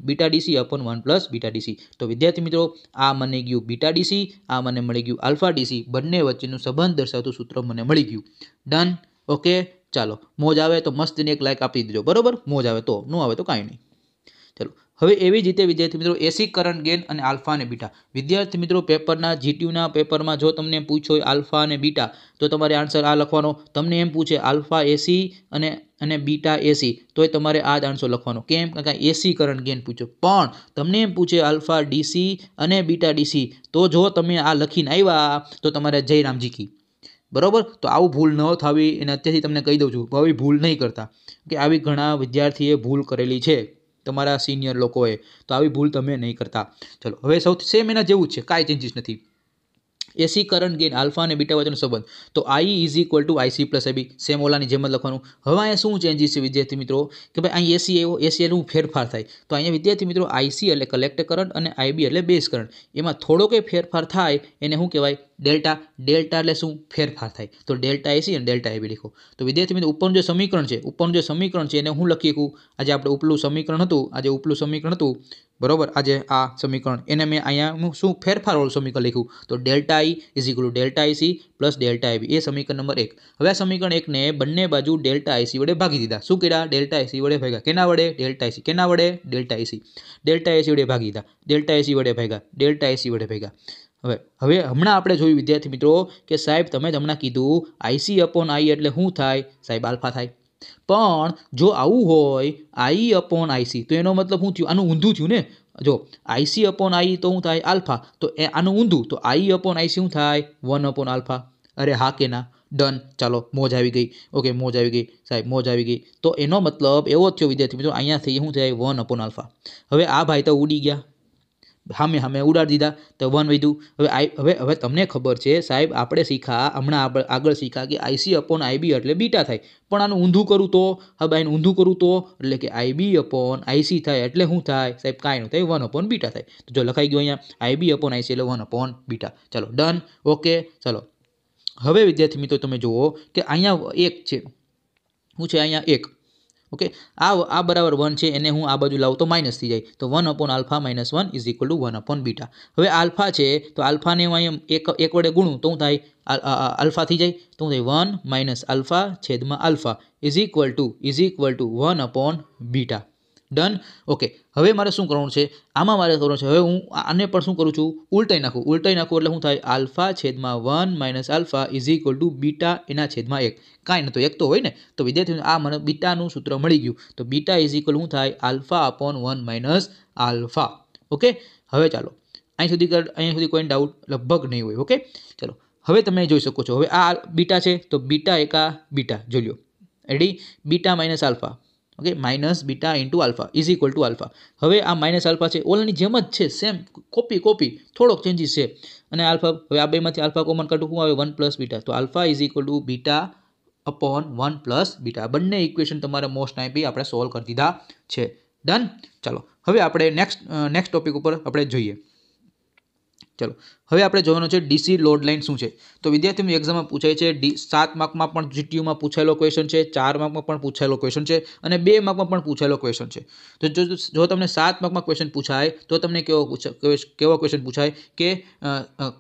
beta DC upon 1 plus beta DC. તો વિદ્યાર્થી મિત્રો, આ મને ગયું બીટા ડીસી, આ મને મળી ગયું આલ્ફા ડીસી. બંને વચ્ચેનું સંબંધ દર્શાવતું સૂત્ર મને મળી ગયું. ડન. ઓકે, ચાલો. મોજ આવે તો મસ્તીની એક લાઈક આપી દેજો. બરોબર, મોજ આવે તો, ન આવે તો કાંઈ નહીં. ચલો, હવે એવી જ રીતે વિદ્યાર્થી મિત્રો એસી કરંટ ગેઇન અને આલ્ફા અને બીટા. વિદ્યાર્થી મિત્રો, પેપરના જીટીયુના પેપરમાં જો તમને પૂછો આલ્ફા અને બીટા તો તમારે આન્સર આ લખવાનો. તમને એમ પૂછે આલ્ફા એસી અને બીટા એસી તોય તમારે આ જ આન્સર લખવાનો. કેમ? કારણ કે એસી કરંટ ગેઇન પૂછ્યો. પણ તમને એમ પૂછે આલ્ફા ડીસી અને બીટા ડીસી તો જો તમે આ લખીને આવ્યા તો તમારે જય રામજી કી. બરોબર, તો આવું ભૂલ ન થવી એને અત્યારથી તમને કહી દઉં છું. આવી ભૂલ નહીં કરતા કે આવી ઘણા વિદ્યાર્થીએ ભૂલ કરેલી છે તમારા સિનિયર લોકોએ, તો આવી ભૂલ તમે નહીં કરતા. ચલો, હવે સૌથી સેમ એના જેવું જ છે, કાંઈ ચેન્જીસ નથી. એસી કરંટ ગેઇન આલ્ફા અને બીટા વચ્ચેનો સંબંધ તો I is equal to IC plus IB. Same ઓલાની જેમ જ લખવાનું. હવે અહીંયા શું ચેન્જીસ છે વિદ્યાર્થી મિત્રો કે ભાઈ અહીં એસી આવ્યો, એસી એટલે ફેરફાર થાય. તો અહીંયા વિદ્યાર્થી મિત્રો આઈસી એટલે કલેક્ટર કરંટ અને આઈબી એટલે બેઝ કરંટ. એમાં થોડો કંઈ ફેરફાર થાય એને શું કહેવાય? ડેલ્ટા. ડેલ્ટા એટલે શું? ફેરફાર થાય. તો ડેલ્ટા એસી અને ડેલ્ટા આઈબી લખો. તો વિદ્યાર્થી મિત્રો ઉપરનું જે સમીકરણ છે એને હું લખી શકું? આજે આપણે ઉપલું સમીકરણ હતું, બરોબર, આજે આ સમીકરણ એને મેં અહીંયા શું ફેરફારવાળું સમીકરણ લખ્યું. તો delta I is equal to delta IC plus delta IB. એ સમીકરણ નંબર 1. હવે આ સમીકરણ 1ને બંને બાજુ ડેલ્ટા આઈસી વડે ભાગી દીધા. શું કર્યા? ડેલ્ટા આઈસી વડે ભાગ્યા. કેના વડે? Delta IC. કેના વડે? Delta IC. ડેલ્ટા આઈસી વડે ભાગી દીધા. ડેલ્ટા આઈસી વડે ભાગ્યા. ડેલ્ટા આઈસી વડે ભાગ્યા. હવે હમણાં આપણે જોયું વિદ્યાર્થી મિત્રો કે સાહેબ તમે જ હમણાં કીધું આઈસી અપોન આઈ એટલે શું થાય? સાહેબ આલ્ફા થાય. પણ જો આવું હોય આઈ અપોન આઈસી તો એનો મતલબ શું થયું? આનું ઊંધું થયું ને. જો આઈસી અપોન આઈ તો શું થાય? આલ્ફા. તો આનું ઊંધું તો આઈ અપોન આઈસી શું થાય? 1 અપોન આલ્ફા. અરે હા કે ના? ડન. ચાલો, મોજ આવી ગઈ. ઓકે, મોજ આવી ગઈ સાહેબ, મોજ આવી ગઈ. તો એનો મતલબ એવો જ થયો વિદ્યાર્થી મિત્રો, અહીંયાથી શું થાય? 1 અપોન આલ્ફા. હવે આ ભાઈ તો ઉડી ગયા, સામે ઉડાડી દીધા તો 1 વધ્યું. હવે તમને ખબર છે સાહેબ, આપણે હમણાં આગળ શીખા કે આઈસી અપોન આઈબી એટલે બીટા થાય. પણ આનું ઊંધું કરું તો, હવે આનું ઊંધું કરું તો એટલે કે આઈબી અપોન આઈસી થાય એટલે શું થાય? સાહેબ કાંઈ નહીં થાય, 1 અપોન બીટા થાય. તો જો લખાઈ ગયું અહીંયા આઈબી અપોન આઈસી એટલે 1 અપોન બીટા. ચાલો, ડન. ઓકે, ચાલો. હવે વિદ્યાર્થી મિત્રો તમે જુઓ કે અહીંયા 1 છે. શું છે અહીંયા? 1. ઓકે, આ બરાબર 1 છે, એને હું આ બાજુ લાવું તો માઇનસ થઈ જાય. તો 1 upon alpha minus 1 is equal two 1 upon beta. હવે આલ્ફા છે તો આલ્ફાને હું અહીંયા 1 વડે ગુણું તો શું થાય? આલ્ફા થઈ જાય. તો શું થાય? 1 માઇનસ આલ્ફા છેદમાં alpha is equal two 1 upon beta. Done. Okay, હવે મારે શું કરવાનું છે? આમાં મારે કરવાનું છે, હવે હું આને પણ શું કરું છું? ઉલટાઈ નાખું એટલે શું થાય? આલ્ફા છેદમાં 1 minus alpha is equal two beta એના છેદમાં 1. કાંઈ નતો, 1 તો હોય ને. તો વિદ્યાર્થી આ મને બીટાનું સૂત્ર મળી ગયું. તો બીટા ઇઝ ઇક્વલ શું થાય? Alpha upon 1 minus alpha. Okay, હવે ચાલો અહીંયા સુધી કોઈ ડાઉટ લગભગ નહીં હોય. ઓકે, ચાલો હવે તમે જોઈ શકો છો. હવે આ બીટા છે તો બીટા એકા બીટા જોઈ લો. Ready? Beta minus alpha. Okay, minus beta into alpha is equal to alpha. હવે આ માઇનસ આલ્ફા છે ઓલાની જેમ જ છે, સેમ કોપી થોડોક ચેન્જીસ છે. અને આલ્ફા, હવે આ બેમાંથી આલ્ફા કોમન કાઢું શું આવે? 1 પ્લસ બીટા. તો alpha is equal two beta upon 1 plus beta. બંને ઇક્વેશન તમારે મોસ્ટ ટાઈમ આપણે સોલ્વ કરી દીધા છે. ડન. ચાલો, હવે આપણે નેક્સ્ટ ટોપિક ઉપર આપણે જોઈએ. ચલો, હવે આપણે જોવાનું છે ડીસી લોડ લાઇન શું છે. તો વિદ્યાર્થીઓ એક્ઝામમાં પૂછાય છે. 7 માર્કમાં પણ જીટીયુમાં પૂછાયેલો ક્વેશ્ચન છે, 4 માર્કમાં પણ પૂછાયેલો ક્વેશ્ચન છે અને 2 માર્કમાં પણ પૂછાયેલો ક્વેશ્ચન છે. તો જો તમને 7 માર્કમાં ક્વેશ્ચન પૂછાય તો તમને કેવો ક્વેશ્ચન પૂછાય કે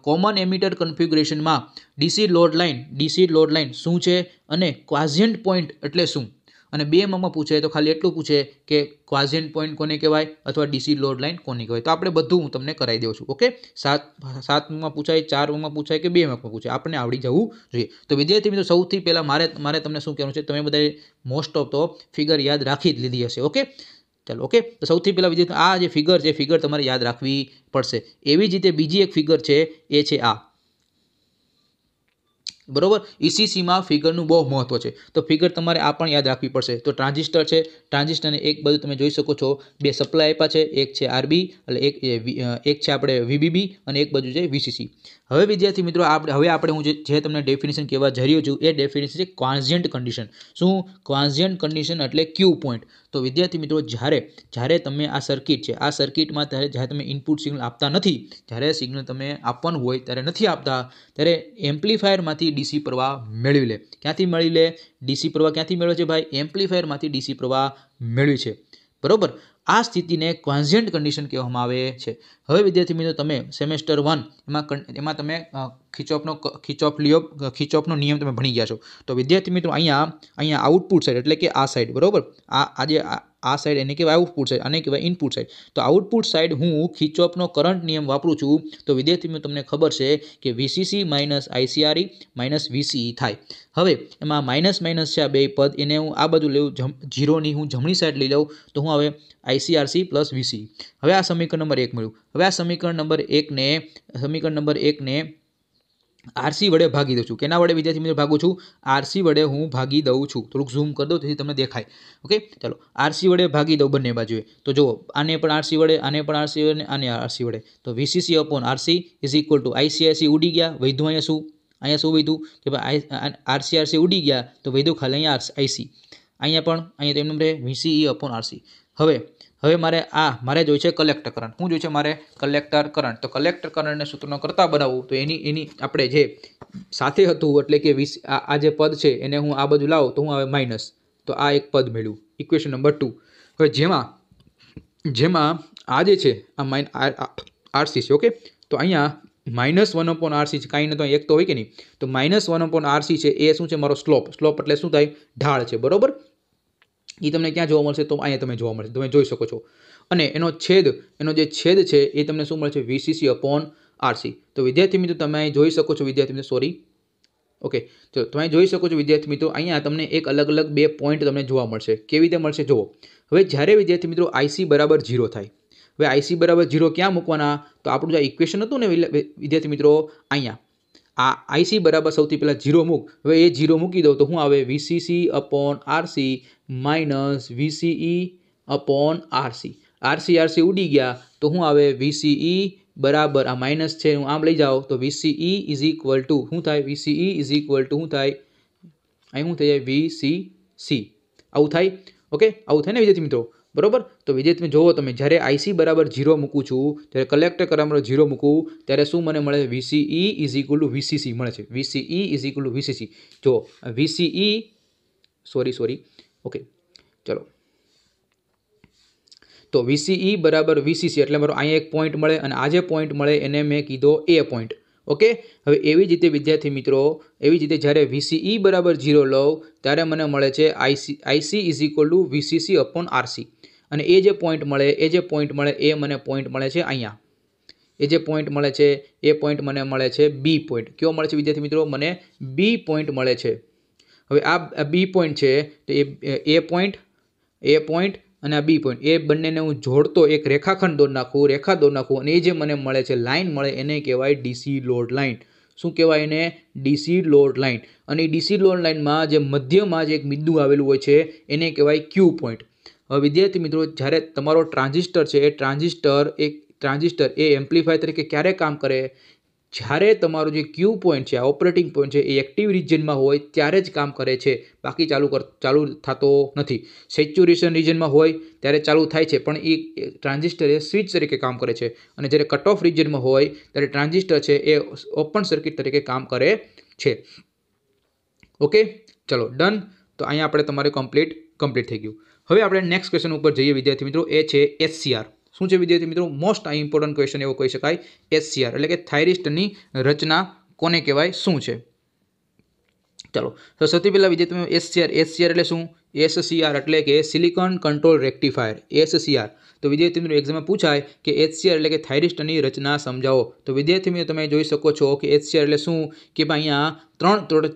કોમન એમિટર કન્ફિગ્યુરેશનમાં ડીસી લોડ લાઇન શું છે અને ક્વાઝિયન્ટ પોઈન્ટ એટલે શું? અને 2 માં પૂછે તો ખાલી એટલું પૂછે કે ક્વાઝિયન્ટ પોઈન્ટ કોને કહેવાય અથવા ડીસી લોડ લાઇન કોને કહેવાય. તો આપણે બધું હું તમને કરાવી દઉં છું. ઓકે, 7 માં પૂછાય, 4 માં પૂછાય કે 2 માં પૂછાય, આપણને આવડી જવું જોઈએ. તો વિદ્યાર્થી મિત્રો સૌથી પહેલા મારે તમને શું કહેવાનું છે, તમે બધાએ મોસ્ટ ઓફ તો ફિગર યાદ રાખી જ લીધી હશે. ઓકે ચાલો, ઓકે, તો સૌથી પહેલા વિદ્યાર્થી આ જે ફિગર તમારે યાદ રાખવી પડશે. એવી જ રીતે બીજી એક ફિગર છે, એ છે આ. બરોબર, ઈસીસીમાં ફિગરનું બહુ મહત્વ છે, તો ફિગર તમારે આ પણ યાદ રાખવી પડશે. તો ટ્રાન્ઝિસ્ટર છે, ટ્રાન્ઝિસ્ટરને એક બાજુ તમે જોઈ શકો છો 2 સપ્લાય આપ્યા છે, એક છે આરબી એટલે એક છે આપણે વીબીબી અને એક બાજુ છે વીસીસી. હવે વિદ્યાર્થી મિત્રો આપણે હું જે તમને ડેફિનેશન કહેવા જઈ રહ્યો છું એ ડેફિનેશન છે ક્વાન્ઝિયન્ટ કન્ડિશન. શું? ક્વાન્ઝિયન્ટ કન્ડિશન એટલે ક્યુ પોઈન્ટ. તો વિદ્યાર્થી મિત્રો જ્યારે તમે આ સર્કિટ છે, આ સર્કિટમાં જ્યારે તમે ઇનપુટ સિગ્નલ આપતા નથી, જ્યારે સિગ્નલ તમે આપવાનું હોય ત્યારે નથી આપતા, ત્યારે એમ્પ્લીફાયરમાંથી ડીસી પ્રવાહ મેળવી લે. ક્યાંથી મેળવી લે? ડીસી પ્રવાહ ક્યાંથી મેળવે છે ભાઈ? એમ્પ્લીફાયરમાંથી ડીસી પ્રવાહ મેળવી છે. બરોબર, આ સ્થિતિને ક્વાન્ઝિયન્ટ કન્ડિશન કહેવામાં આવે છે. હવે વિદ્યાર્થી મિત્રો તમે સેમેસ્ટર 1 એમાં તમે ખીચોફનો નિયમ તમે ભણી ગયા છો. તો વિદ્યાર્થી મિત્રો અહીંયા આઉટપુટ સાઈડ એટલે કે આ સાઈડ, બરોબર, આ સાઈડ એને કહેવાય આઉટપુટ સાઈડ, આને કહેવાય ઇનપુટ સાઈડ. તો આઉટપુટ સાઈડ હું ખીચોફનો કરંટ નિયમ વાપરું છું. તો વિદ્યાર્થી મિત્રો તમને ખબર છે કે વીસીસી માઇનસ આઈસીઆરઈ માઇનસ વીસીઈ થાય. હવે એમાં માઇનસ છે આ બે પદ, એને હું આ બાજુ લેવું, જીરોની હું જમણી સાઈડ લઈ લઉં તો હું હવે આઈસીઆરસી પ્લસ વીસીઈ. હવે આ સમીકરણ નંબર 1 મળ્યું. હવે આ સમીકરણ નંબર 1 ને આરસી વડે ભાગી દઉં છું. કેના વડે વિદ્યાર્થી મિત્રો ભાગું છું? આરસી વડે હું ભાગી દઉં છું. થોડુંક ઝૂમ કરી દઉં તેથી તમને દેખાય. ઓકે ચાલો, આરસી વડે ભાગી દઉં બંને બાજુએ. તો જુઓ, આને પણ આરસી વડે, આને પણ આરસી વડે, આને આરસી વડે. તો VCC upon RC is equal to IC RC ઉડી ગયા, વધ્યું અહીંયા શું વધ્યું કે ભાઈ આરસી ઉડી ગયા, તો વધ્યું ખાલી અહીંયા આઈસી. અહીંયા તો એમ રહે વીસીઈ અપોન આરસી. હવે મારે જોઈએ છે કલેક્ટર કરંટ. શું જોઈએ છે મારે? Collector current. તો કલેક્ટર કરંટને સૂત્રનો કરતા બનાવવું તો એની આપણે જે સાથે હતું એટલે કે આ જે પદ છે એને હું આ બાજુ લાવું તો હું આવે માઇનસ. તો આ એક પદ મળ્યું, ઇક્વેશન નંબર 2. હવે જેમાં આ જે છે આ આરસી છે. ઓકે, તો અહીંયા -1/RC છે, કાંઈ નહીં તો એક તો હોય કે નહીં. તો -1/RC છે એ શું છે? મારો સ્લોપ એટલે શું થાય? ઢાળ છે. બરોબર, એ તમને ક્યાં જોવા મળશે? તો અહીંયા તમે જોવા મળશે, તમે જોઈ શકો છો. અને એનો જે છેદ છે એ તમને શું મળે છે? VCC upon RC. તો વિદ્યાર્થી મિત્રો તમે જોઈ શકો છો ઓકે, તો તમે જોઈ શકો છો વિદ્યાર્થી મિત્રો, અહીંયા તમને એક અલગ 2 પોઈન્ટ તમને જોવા મળશે. કેવી રીતે મળશે જુઓ. હવે જ્યારે વિદ્યાર્થી મિત્રો આઈસી બરાબર 0 થાય, હવે આઈસી બરાબર 0 ક્યાં મૂકવાના? તો આપણું જે ઇક્વેશન હતું ને વિદ્યાર્થી મિત્રો, અહીંયા આ આઈસી બરાબર સૌથી પહેલાં 0 મૂક. હવે એ 0 મૂકી દઉં તો શું આવે? VCC upon RC minus VCE upon RC. RC ઉડી ગયા તો શું આવે? વીસીઈ બરાબર આ માઇનસ છે હું આમ લઈ જાઉં તો વીસીઈ ઇઝ ઇક્વલ ટુ શું થાય? વીસીઈ ઇઝ ઇક્વલ ટુ શું થાય? અહીં શું થઈ જાય? વીસીસી. આવું થાય. ઓકે, આવું થાય ને વિદ્યાર્થી મિત્રો? બરોબર, તો વિદ્યાર્થી મિત્રો જોવો તમે, જ્યારે આઈસી બરાબર 0 મૂકું છું, ત્યારે કલેક્ટર કરંટ 0 મૂકું ત્યારે શું મને મળે? VCE is equal two VCC મળે છે. VCE is equal two VCC. જો વીસીઈ સોરી ઓકે ચલો, તો વીસીઈ બરાબર વીસીસી એટલે મારો અહીંયા એક પોઈન્ટ મળે અને આ જે પોઈન્ટ મળે એને મેં કીધો એ પોઈન્ટ. ઓકે, હવે એવી જ રીતે વિદ્યાર્થી મિત્રો, જ્યારે વીસીઈ બરાબર 0 લઉં ત્યારે મને મળે છે IC is equal two VCC upon RC. અને એ જે પોઈન્ટ મળે એ મને પોઈન્ટ મળે છે અહીંયા. એ જે પોઈન્ટ મળે છે એ પોઈન્ટ મને મળે છે બી પોઈન્ટ. કયો મળે છે વિદ્યાર્થી મિત્રો? મને બી પોઈન્ટ મળે છે. હવે આ બી પોઈન્ટ છે તો એ પોઈન્ટ અને આ બી પોઈન્ટ એ બંનેને હું જોડતો એક રેખાખંડ દોરી નાખું અને એ જે મને મળે છે લાઇન મળે એને કહેવાય ડીસી લોડ લાઇન. શું કહેવાય એને? DC load line. અને એ ડીસી લોડ લાઇનમાં જે મધ્યમાં જે એક બિંદુ આવેલું હોય છે એને કહેવાય ક્યુ પોઈન્ટ. હવે વિદ્યાર્થી મિત્રો, જ્યારે તમારો ટ્રાન્ઝિસ્ટર છે એ ટ્રાન્ઝિસ્ટર એ એમ્પ્લીફાયર તરીકે ક્યારે કામ કરે? જ્યારે તમારું જે ક્યુ પોઈન્ટ છે, ઓપરેટિંગ પોઈન્ટ છે એ એક્ટિવ રિજનમાં હોય ત્યારે જ કામ કરે છે, બાકી ચાલુ થતો નથી. સેચ્યુરેશન રિજનમાં હોય ત્યારે ચાલુ થાય છે, પણ એ ટ્રાન્ઝિસ્ટર એ સ્વિચ તરીકે કામ કરે છે. અને જ્યારે કટ ઓફ રિજનમાં હોય ત્યારે ટ્રાન્ઝિસ્ટર છે એ ઓપન સર્કિટ તરીકે કામ કરે છે. ઓકે ચલો ડન. તો અહીંયા આપણે તમારે કમ્પ્લીટ થઈ ગયું. હવે આપણે નેક્સ્ટ ક્વેશ્ચન ઉપર જઈએ વિદ્યાર્થી મિત્રો, એ છે એચસીઆર. શું છે વિદ્યાર્થી મિત્રો? મોસ્ટ ઇમ્પોર્ટન્ટ ક્વેશ્ચન એવો કહી શકાય. એચસીઆર એટલે કે થાઇરિસ્ટની રચના કોને કહેવાય? શું છે? ચાલો, તો સૌથી પહેલાં વિદ્યાર્થી મિત્રો એચસીઆર એટલે શું? SCR એટલે કે સિલિકોન કંટ્રોલ રેક્ટિફાયર SCR. તો વિદ્યાર્થી મિત્રો એક્ઝામમાં પૂછાય કે HCR એટલે કે થાઇરિસ્ટરની રચના સમજાવો. તો વિદ્યાર્થી મિત્રો તમે જોઈ શકો છો કે HCR એટલે શું કે ભાઈ અહીંયા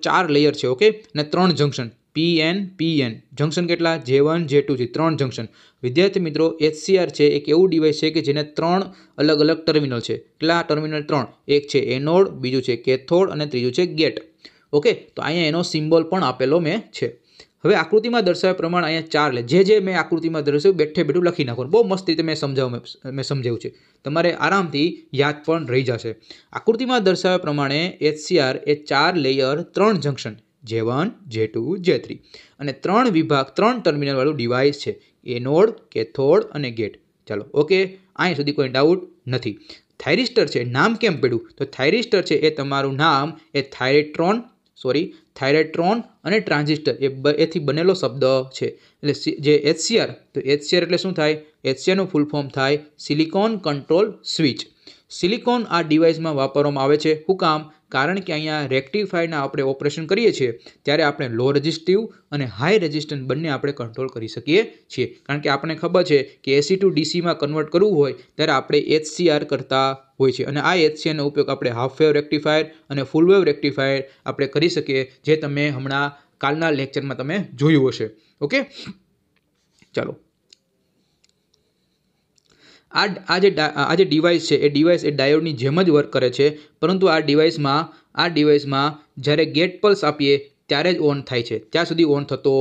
4 લેયર છે. ઓકે, અને 3 જંક્શન PN જંક્શન કેટલા J1 J2 થી 3 જંક્શન. વિદ્યાર્થી મિત્રો HCR છે એક એવું ડિવાઇસ છે કે જેને 3 અલગ અલગ ટર્મિનલ છે. કેટલા ટર્મિનલ? 3. એક છે એનોડ, બીજું છે કેથોડ અને ત્રીજું છે ગેટ. ઓકે, તો અહીંયા એનો સિમ્બોલ પણ આપેલો મેં છે. હવે આકૃતિમાં દર્શાવ્યા પ્રમાણે અહીંયા 4 લે જે મેં આકૃતિમાં દર્શાવ્યું બેઠું લખી નાખો. બહુ મસ્ત રીતે મેં સમજાવ્યું છે. તમારે આરામથી યાદ પણ રહી જશે. આકૃતિમાં દર્શાવ્યા પ્રમાણે HCR એ 4 layer 3 junction J1 J2 J3 અને 3 વિભાગ 3 ટર્મિનલ વાળું ડિવાઇસ છે. એનોડ, કેથોડ અને ગેટ. ચાલો ઓકે, અહીંયા સુધી કોઈ ડાઉટ નથી. થાઇરિસ્ટર છે નામ કેમ પડ્યું? તો થાઇરિસ્ટર છે એ તમારું નામ એ થાઇરેટ્રોન અને ટ્રાન્ઝિસ્ટર એથી બનેલો શબ્દ છે. એટલે જે HCR, તો HCR એટલે શું થાય? HCR નું ફૂલ ફોર્મ થાય સિલિકોન કંટ્રોલ સ્વિચ. સિલિકોન આ ડિવાઇસમાં વાપરવામાં આવે છે. શું કામ? કારણ કે અહીંયા રેક્ટિફાયરના આપણે ઓપરેશન કરીએ છીએ ત્યારે આપણે લો રેઝિસ્ટિવ અને હાઈ રેઝિસ્ટન્સ બંને આપણે કંટ્રોલ કરી શકીએ છીએ. કારણ કે આપણને ખબર છે કે AC ટુ DCમાં કન્વર્ટ કરવું હોય ત્યારે આપણે HCR કરતા હોય છે. અને આ HCRનો ઉપયોગ આપણે હાફ વેવ રેક્ટિફાયર અને ફૂલ વેવ રેક્ટિફાયર આપણે કરી શકીએ, જે તમે હમણાં કાલના લેક્ચરમાં તમે જોયું હશે. ઓકે, ચાલો આ જે ડિવાઇસ છે એ ડાયોડની જેમ જ વર્ક કરે છે, પરંતુ આ ડિવાઇસમાં જ્યારે ગેટ પલ્સ આપીએ ત્યારે જ ઓન થાય છે, ત્યાં સુધી ઓન થતો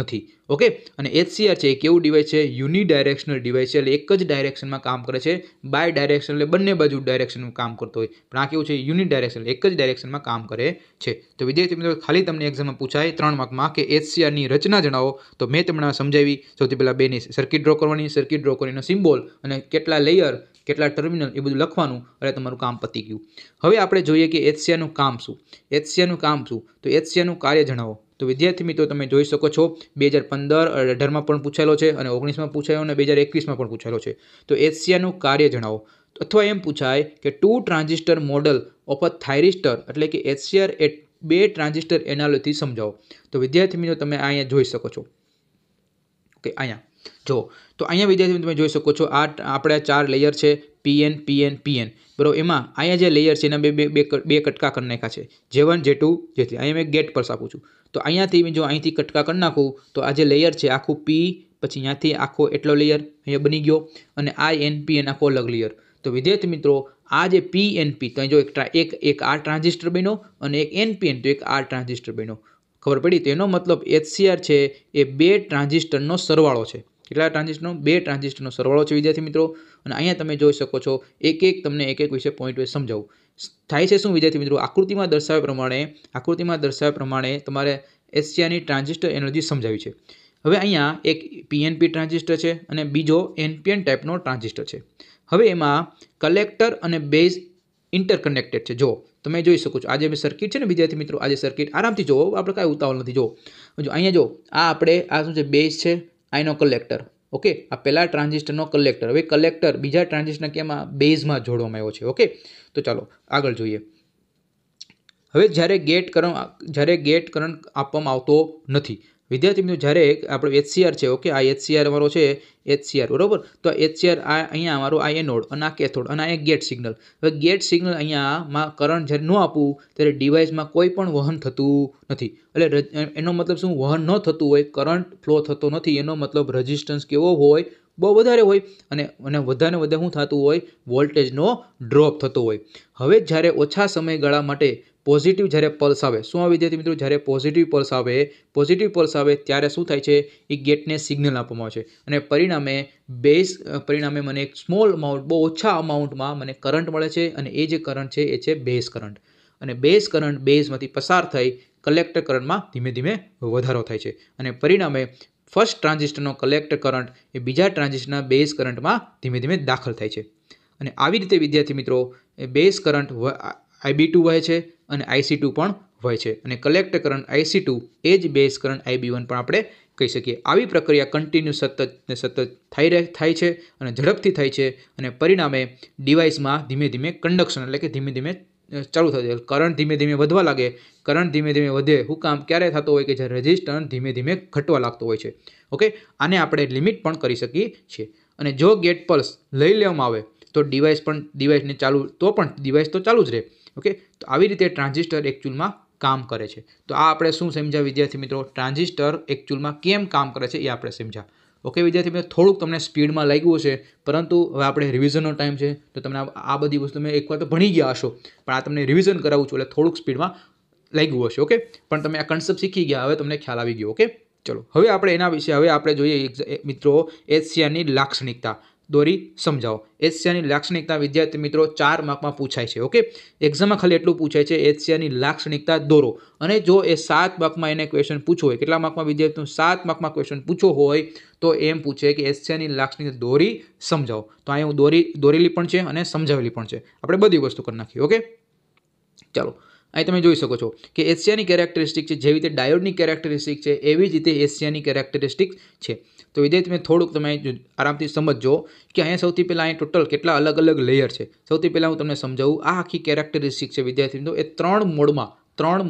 નથી. ઓકે, અને HCR છે એ કેવું ડિવાઇસ છે? યુનિડાયરેક્શનલ ડિવાઇસ છે. એટલે એક જ ડાયરેક્શનમાં કામ કરે છે. બાય ડાયરેક્શન એટલે બંને બાજુ ડાયરેક્શનમાં કામ કરતો હોય, પણ આ કેવું છે? યુનિડાયરેક્શન, એક જ ડાયરેક્શનમાં કામ કરે છે. તો વિદ્યાર્થી મિત્રો ખાલી તમને એક્ઝામમાં પૂછાય 3 માર્કમાં કે HCRની રચના જણાવો, તો મેં તમને સમજાવી. સૌથી પહેલાં બેની સર્કિટ ડ્રો કરવાની, સર્કિટ ડ્રો કરીને સિમ્બોલ અને કેટલા લેયર કેટલા ટર્મિનલ એ બધું લખવાનું, એટલે તમારું કામ પતી ગયું. હવે આપણે જોઈએ કે HCRનું કામ શું. તો HCRનું કાર્ય જણાવો. તો વિદ્યાર્થી મિત્રો તમે જોઈ શકો છો 2015-18માં પણ પૂછાયેલો છે અને 19માં પૂછાયો અને 2021માં પણ પૂછાયેલો છે. તો HCRનું કાર્ય જણાવો. અથવા એમ પૂછાય કે 2 ટ્રાન્ઝિસ્ટર મોડલ ઓફ અ થાઇરિસ્ટર એટલે કે HCR એ 2 ટ્રાન્ઝિસ્ટર એનાલોજીથી સમજાવો. તો વિદ્યાર્થી મિત્રો તમે અહીંયા જોઈ શકો છો. ઓકે, અહીંયા જો તો અહીંયા વિદ્યાર્થી મિત્રો તમે જોઈ શકો છો આ આપણે 4 લેયર છે PN બરાબર. એમાં અહીંયા જે લેયર છે એના બે કટકા કરી નાખ્યા છે J1 J2 J3. અહીંયા મેં ગેટ પર આપું છું. તો અહીંયાથી જો અહીંથી કટકા કરી નાખું તો આ જે લેયર છે આખું P, પછી અહીંયાથી આખો એટલો લેયર અહીંયા બની ગયો અને આ NPN આખો અલગ લેયર. તો વિદ્યાર્થી મિત્રો આ જે PNP તો અહીં જો એક આ ટ્રાન્ઝિસ્ટર બન્યો અને એક NPN તો એક આ ટ્રાન્ઝિસ્ટર બન્યો. ખબર પડી? તો એનો મતલબ HCR છે એ 2 ટ્રાન્ઝિસ્ટરનો સરવાળો છે. કેટલા ટ્રાન્ઝિસ્ટરનો? 2 ટ્રાન્ઝિસ્ટરનો સરવાળો છે વિદ્યાર્થી મિત્રો. અને અહીંયા તમે જોઈ શકો છો તમને એક વિશે પોઈન્ટ વાઇઝ સમજાવું. થાય છે શું વિદ્યાર્થી મિત્રો? આકૃતિમાં દર્શાવ્યા પ્રમાણે તમારે HCRની ટ્રાન્ઝિસ્ટર એનર્જી સમજાવી છે. હવે અહીંયા એક PNP ટ્રાન્ઝિસ્ટર છે અને બીજો NPN ટાઈપનો ટ્રાન્ઝિસ્ટર છે. હવે એમાં કલેક્ટર અને બેઝ ઇન્ટરકનેક્ટેડ છે. જો તમે જોઈ શકો છો આ જે સર્કિટ છે ને વિદ્યાર્થી મિત્રો, આ જે સર્કિટ આરામથી જુઓ, આપણે કાંઈ ઉતાવળ નથી. જો અહીંયા જો આ શું છે? બેઝ છે, આનો કલેક્ટર. ઓકે, આ પહેલા ટ્રાન્ઝિસ્ટરનો કલેક્ટર. હવે કલેક્ટર બીજા ટ્રાન્ઝિસ્ટર કેમાં? બેઝમાં જોડવામાં આવ્યો છે. ઓકે, તો ચાલો આગળ જોઈએ. હવે જ્યારે ગેટ કરંટ આપવામાં આવતો નથી વિદ્યાર્થી મિત્રો, જ્યારે આપણો HCR છે. ઓકે, આ HCR અમારો છે HCR બરોબર. તો HCR અહીંયા અમારો આ એનોડ અને આ કેથોડ અને આ ગેટ સિગ્નલ. હવે ગેટ સિગ્નલ અહીંયામાં કરંટ જ્યારે ન આપવું ત્યારે ડિવાઇસમાં કોઈ પણ વહન થતું નથી. એટલે એનો મતલબ શું? વહન ન થતું હોય, કરંટ ફ્લો થતો નથી, એનો મતલબ રેઝિસ્ટન્સ કેવો હોય? બહુ વધારે હોય અને વધારે શું થતું હોય? વોલ્ટેજનો ડ્રોપ થતો હોય. હવે જ્યારે ઓછા સમયગાળા માટે પોઝિટિવ જ્યારે પલ્સ આવે, શું આવે વિદ્યાર્થી મિત્રો? જ્યારે પોઝિટિવ પલ્સ આવે ત્યારે શું થાય છે? એ ગેટને સિગ્નલ આપવામાં આવે છે અને પરિણામે મને એક સ્મોલ અમાઉન્ટ, બહુ ઓછા અમાઉન્ટમાં મને કરંટ મળે છે અને એ જે કરંટ છે એ છે બેઝ કરંટ. અને બેઝ કરંટ બેઝમાંથી પસાર થઈ કલેક્ટર કરંટમાં ધીમે ધીમે વધારો થાય છે અને પરિણામે ફર્સ્ટ ટ્રાન્ઝિસ્ટરનો કલેક્ટર કરંટ એ બીજા ટ્રાન્ઝિસ્ટરના બેઝ કરંટમાં ધીમે ધીમે દાખલ થાય છે. અને આવી રીતે વિદ્યાર્થી મિત્રો એ બેઝ કરંટ IB2 વહે છે અને IC2 પણ વહે છે અને કલેક્ટર કરંટ IC2 એ જ બેઝ કરંટ IB1 પણ આપણે કહી શકીએ. આવી પ્રક્રિયા કન્ટિન્યુ સતત થાય છે અને ઝડપથી થાય છે અને પરિણામે ડિવાઇસમાં ધીમે ધીમે કન્ડક્શન એટલે કે ધીમે ધીમે ચાલુ થાય કરંટ ધીમે ધીમે વધવા લાગે કરંટ ધીમે ધીમે વધે શું કામ ક્યારે થતો હોય કે જ્યારે રેઝિસ્ટન્સ ધીમે ધીમે ઘટવા લાગતો હોય છે ઓકે આને આપણે લિમિટ પણ કરી શકીએ છીએ અને જો ગેટ પલ્સ લઈ લેવામાં આવે તો ડિવાઇસને ચાલુ તો પણ ડિવાઇસ તો ચાલુ જ રહે ઓકે તો આવી રીતે ટ્રાન્ઝિસ્ટર એકચ્યુઅલમાં કામ કરે છે તો આ આપણે શું સમજ્યા વિદ્યાર્થી મિત્રો ટ્રાન્ઝિસ્ટર એકચ્યુઅલમાં કેમ કામ કરે છે એ આપણે સમજ્યા ઓકે વિદ્યાર્થી મિત્રો થોડુંક તમને સ્પીડમાં લાગ્યું હશે પરંતુ હવે આપણે રિવિઝનનો ટાઈમ છે તો તમને આ બધી વસ્તુ તમે એકવાર તો ભણી ગયા હશો પણ આ તમને રિવિઝન કરાવું છું એટલે થોડુંક સ્પીડમાં લાગ્યું હશે ઓકે પણ તમે આ કન્સેપ્ટ શીખી ગયા હવે તમને ખ્યાલ આવી ગયો ઓકે ચલો હવે આપણે એના વિશે હવે આપણે જોઈએ મિત્રો HCRની લાક્ષણિકતા દોરી સમજાવો HCRની લાક્ષણિકતા વિદ્યાર્થી મિત્રો 4 માર્કમાં પૂછાય છે ઓકે એક્ઝામમાં ખાલી એટલું પૂછાય છે HCRની લાક્ષણિકતા દોરો અને જો એ 7 માર્કમાં એને ક્વેશ્ચન પૂછવો હોય કેટલા માર્કમાં વિદ્યાર્થીઓ 7 માર્કમાં ક્વેશ્ચન પૂછવો હોય તો એમ પૂછે કે HCRની લાક્ષણિકતા દોરી સમજાવો તો અહીંયા હું દોરેલી પણ છે અને સમજાવેલી પણ છે આપણે બધી વસ્તુ કરી નાખીએ ઓકે ચાલો અહીં તમે જોઈ શકો છો કે HCRની કેરેક્ટરિસ્ટિક છે જેવી રીતે ડાયોડની કેરેક્ટરિસ્ટિક છે એવી જ રીતે HCRની કેરેક્ટરિસ્ટિક છે તો વિદ્યાર્થી મેં થોડુંક તમે આરામથી સમજજો કે અહીંયા સૌથી પહેલાં અહીં ટોટલ કેટલા અલગ અલગ લેયર છે સૌથી પહેલાં હું તમને સમજાવું આ આખી કેરેક્ટરિસ્ટિક છે વિદ્યાર્થી મિત્રો એ 3